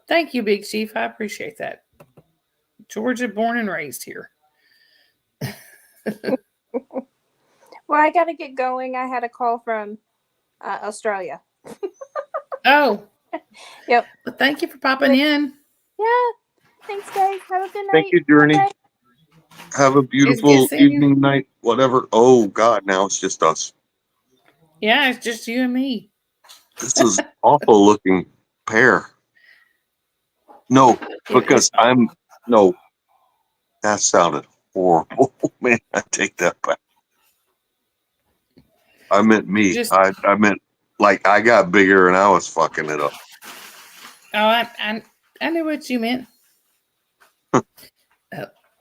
Thank you, Big Chief. I appreciate that. Georgia, born and raised here. Well, I got to get going. I had a call from Australia. Oh. Yep. Well, thank you for popping in. Yeah. Thanks, guys. Have a good night. Thank you, Journey. Bye. Have a beautiful It's good seeing you. evening, night, whatever. Oh, God, now it's just us. Yeah, it's just you and me. This is awful looking pair. No, because no, that sounded horrible. Man, I take that back. I meant me. Just- I meant like I got bigger and I was fucking it up. Oh, I knew what you meant.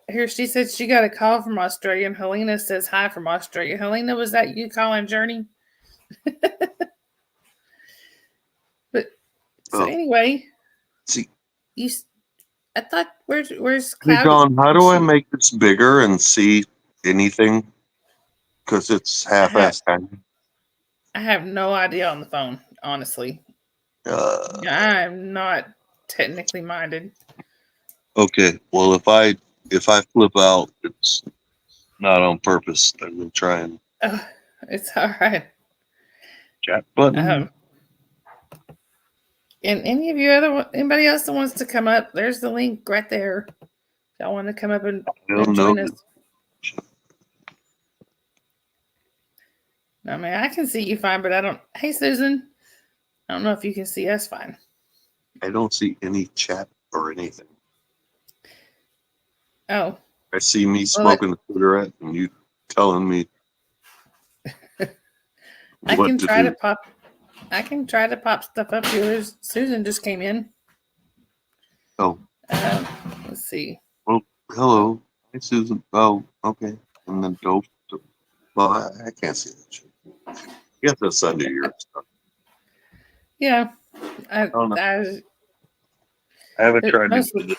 Here, she said she got a call from Australia, and Helena says hi from Australia. Helena, was that you calling Journey? But so Oh. anyway, See, I thought where's hey, Cloud? John, how do I make this bigger and see anything? Because it's half-assed. I have no idea on the phone, honestly. Uh, I'm not technically minded. Okay. Well, if I flip out, it's not on purpose. I will try and Oh, it's all right. chat button. And any of you anybody else that wants to come up, there's the link right there. If y'all want to come up and No, join no. us. I mean, I can see you fine, but I don't. Hey, Susan. I don't know if you can see us fine. I don't see any chat or anything. Oh, I see me smoking a cigarette and you telling me I what can to try do. to pop. I can try to pop stuff up here. Susan just came in. Oh, Let's see. well, hello. Hi, Susan. Oh, okay. And then dope. Well, I can't see that shit. I guess that's under your stuff. Yeah, don't know. I I haven't tried to most, do this.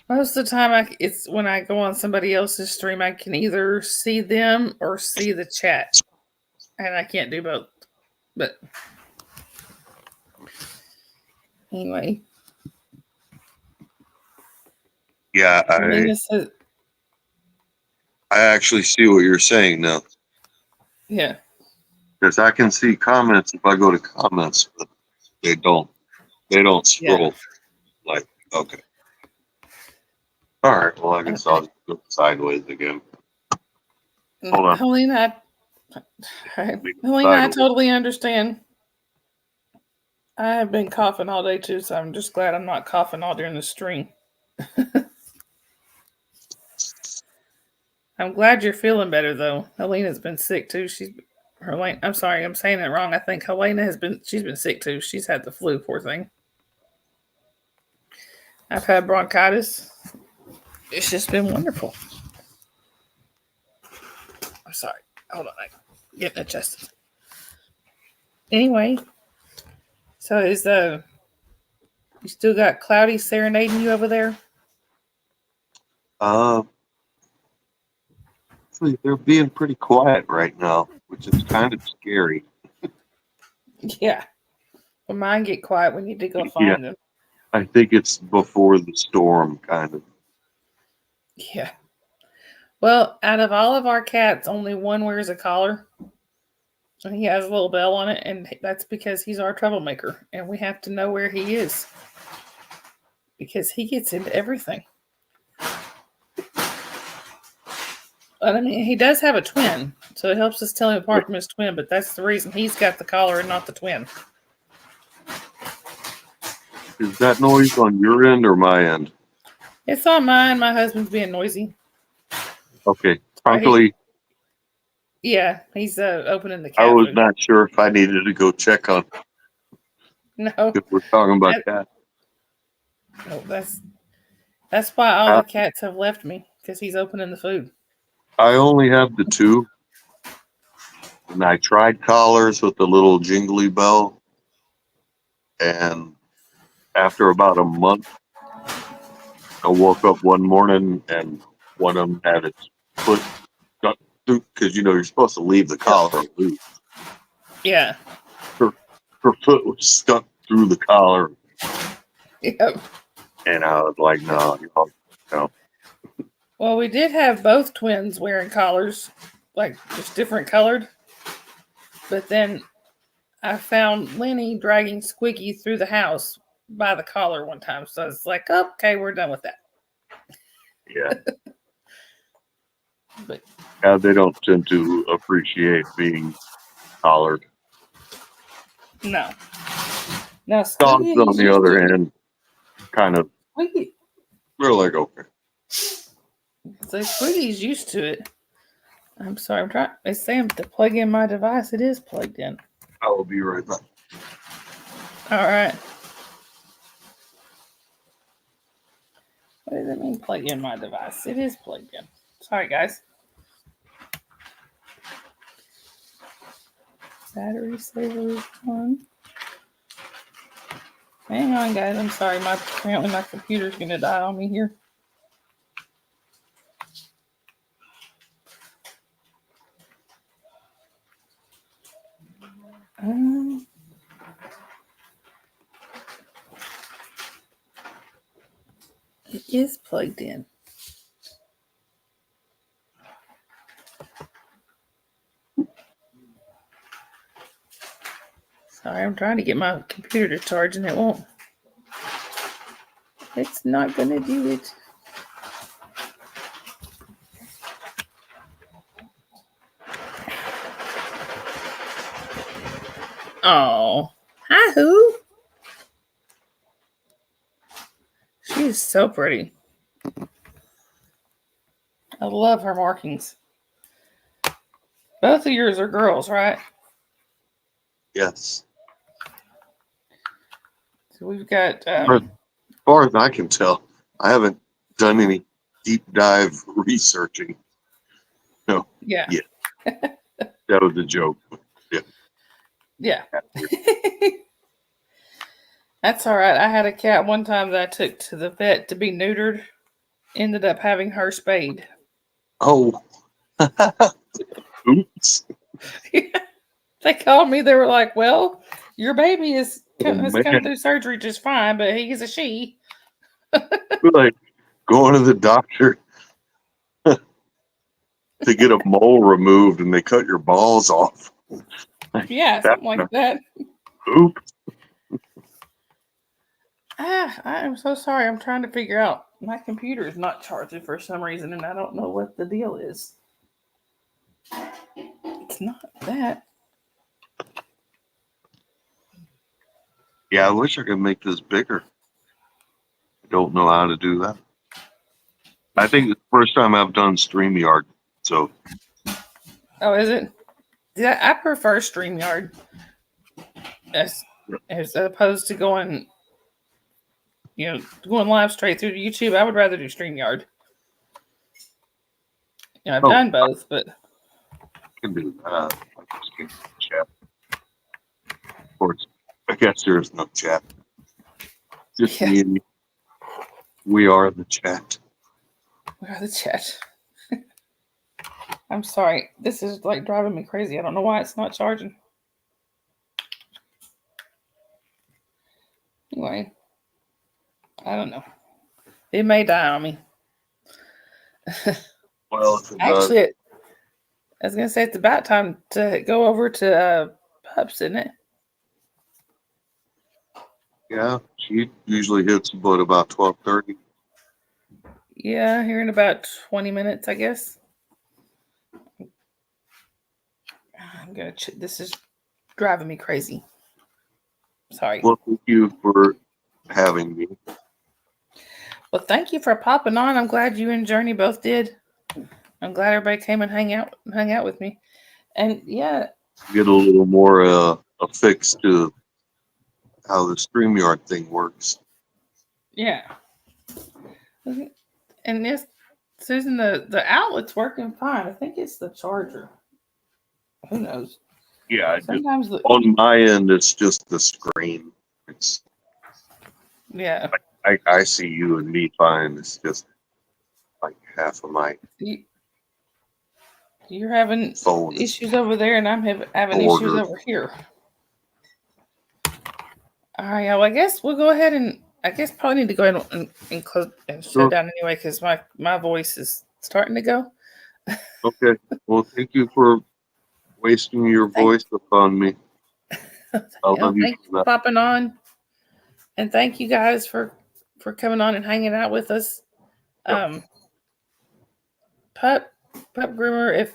most of the time, it's when I go on somebody else's stream, I can either see them or see the chat, and I can't do both. But anyway, Yeah, Lena says, I actually see what you're saying now. yeah, Because I can see comments if I go to comments, but they don't. They don't scroll. Like, okay. All right. Well, I guess I'll just go sideways again. Hold on. Helena, I totally understand. I have been coughing all day too, so I'm just glad I'm not coughing all during the stream. I'm glad you're feeling better though. Helena's been sick too. I'm sorry, I'm saying it wrong. I think she's been sick too. She's had the flu, poor thing. I've had bronchitis. It's just been wonderful. I'm sorry. Hold on, I'm getting adjusted. Anyway, so you still got Cloudy serenading you over there? Actually, they're being pretty quiet right now, which is kind of scary. Yeah. Well, mine get quiet. We need to go find them. I think it's before the storm, kind of. Yeah. Well, out of all of our cats, only one wears a collar. And he has a little bell on it, and that's because he's our troublemaker, and we have to know where he is because he gets into everything. But I mean, he does have a twin, so it helps us tell him apart from his twin, but that's the reason he's got the collar and not the twin. Is that noise on your end or my end? It's on mine. My husband's being noisy. Okay. Frankly, Yeah, he's opening the cat I was food. not sure if I needed to go check on No, if we're talking about cats. no, that's why all the cats have left me, because he's opening the food. I only have the two. And I tried collars with the little jingly bell. And after about a month, I woke up one morning and one of them had its foot stuck through, because you're supposed to leave the collar loose. Yeah. Her foot was stuck through the collar. Yep. And I was like, no. Well, we did have both twins wearing collars, like just different colored. But then I found Lenny dragging Squeaky through the house by the collar one time. So it's like, okay, we're done with that. Yeah. But Yeah, they don't tend to appreciate being collared. no. Dogs, on the other hand, kind of, they're like, okay. So Squeaky's used to it. I'm sorry, it's saying to plug in my device. It is plugged in. I will be right back. All right. What does it mean, plug in my device? It is plugged in. Sorry, guys. Battery saver is on. Hang on, guys. I'm sorry. Apparently my computer's going to die on me here. is plugged in. Sorry, I'm trying to get my computer to charge and it won't. It's not going to do it. Oh, hi, who? She is so pretty. I love her markings. Both of yours are girls, right? Yes. So we've got. As far as I can tell, I haven't done any deep dive researching. Yeah. Yeah. That was a joke. Yeah. That's all right. I had a cat one time that I took to the vet to be neutered. Ended up having her spayed. Oh. Oops. They called me. They were like, "Well, your baby has come man. through surgery just fine, but he's a she." Like going to the doctor to get a mole removed and they cut your balls off. Yeah, something like that. Oop. I'm so sorry. I'm trying to figure out. My computer is not charging for some reason, and I don't know what the deal is. It's not that. Yeah, I wish I could make this bigger. I don't know how to do that. I think it's the first time I've done StreamYard. So Oh, is it? Yeah, I prefer StreamYard as opposed to going live straight through YouTube. I would rather do StreamYard. I've done both, but I can do that. I just can't chat. Of course, I guess there's no chat. Just Yeah. me and you. We are the chat. we are the chat. I'm sorry. This is like driving me crazy. I don't know why it's not charging. Anyway, I don't know. It may die on me. Well, if it does, Actually, I was going to say it's about time to go over to Pups, isn't it? yeah, she usually hits about 12:30. Yeah, here in about 20 minutes, I guess. I'm going to this is driving me crazy. Sorry. Well, thank you for having me. Well, thank you for popping on. I'm glad you and Journey both did. I'm glad everybody came and hung out with me. And yeah, Get a little more affixed to how the StreamYard thing works. yeah. And yes, Susan, the outlet's working fine. I think it's the charger. Who knows? Yeah, I just, Sometimes on my end, it's just the screen. It's yeah. I see you and me fine. It's just like half of my You're having phone. issues over there, and I'm having issues over here. All right, well, I guess we'll go ahead and probably need to go ahead and close and shut down anyway because my voice is starting to go. Okay. Well, thank you for wasting your voice upon me. I love you. Thank you for popping on, and thank you guys for coming on and hanging out with us. Yep. Pup Groomer, if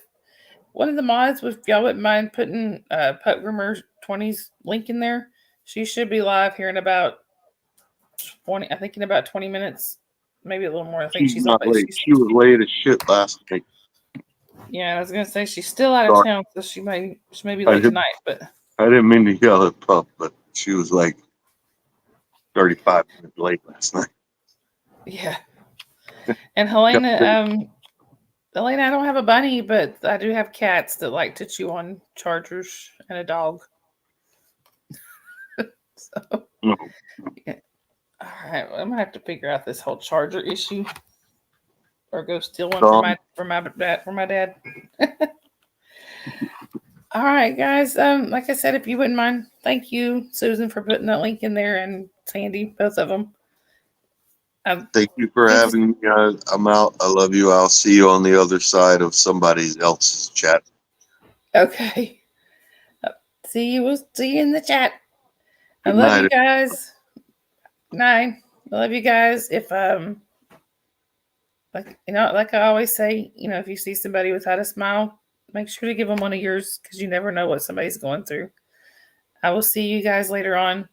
one of the mods, if y'all wouldn't mind putting Pup Groomer 20's link in there, she should be live here in about 20. I think in about 20 minutes, maybe a little more. I think she's not late. She was late as shit last night. Yeah, I was gonna say she's still out of town, so she may be late tonight. But I didn't mean to yell at Pup, but she was like 35 minutes late last night. Yeah. And Helena, Elena, I don't have a bunny, but I do have cats that like to chew on chargers and a dog. So, yeah. All right, well, I'm gonna have to figure out this whole charger issue, or go steal one for my dad. All right, guys. Like I said, if you wouldn't mind, thank you, Susan, for putting that link in there, and Sandy, both of them. Thank you for Thanks. having me. I'm out. I love you. I'll see you on the other side of somebody else's chat. Okay. See you. We'll see you in the chat. I Good love night. you guys. Night. I love you guys. If like I always say, if you see somebody without a smile, make sure to give them one of yours because you never know what somebody's going through. I will see you guys later on,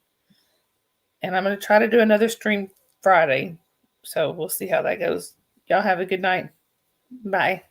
and I'm going to try to do another stream Friday. So we'll see how that goes. Y'all have a good night. Bye.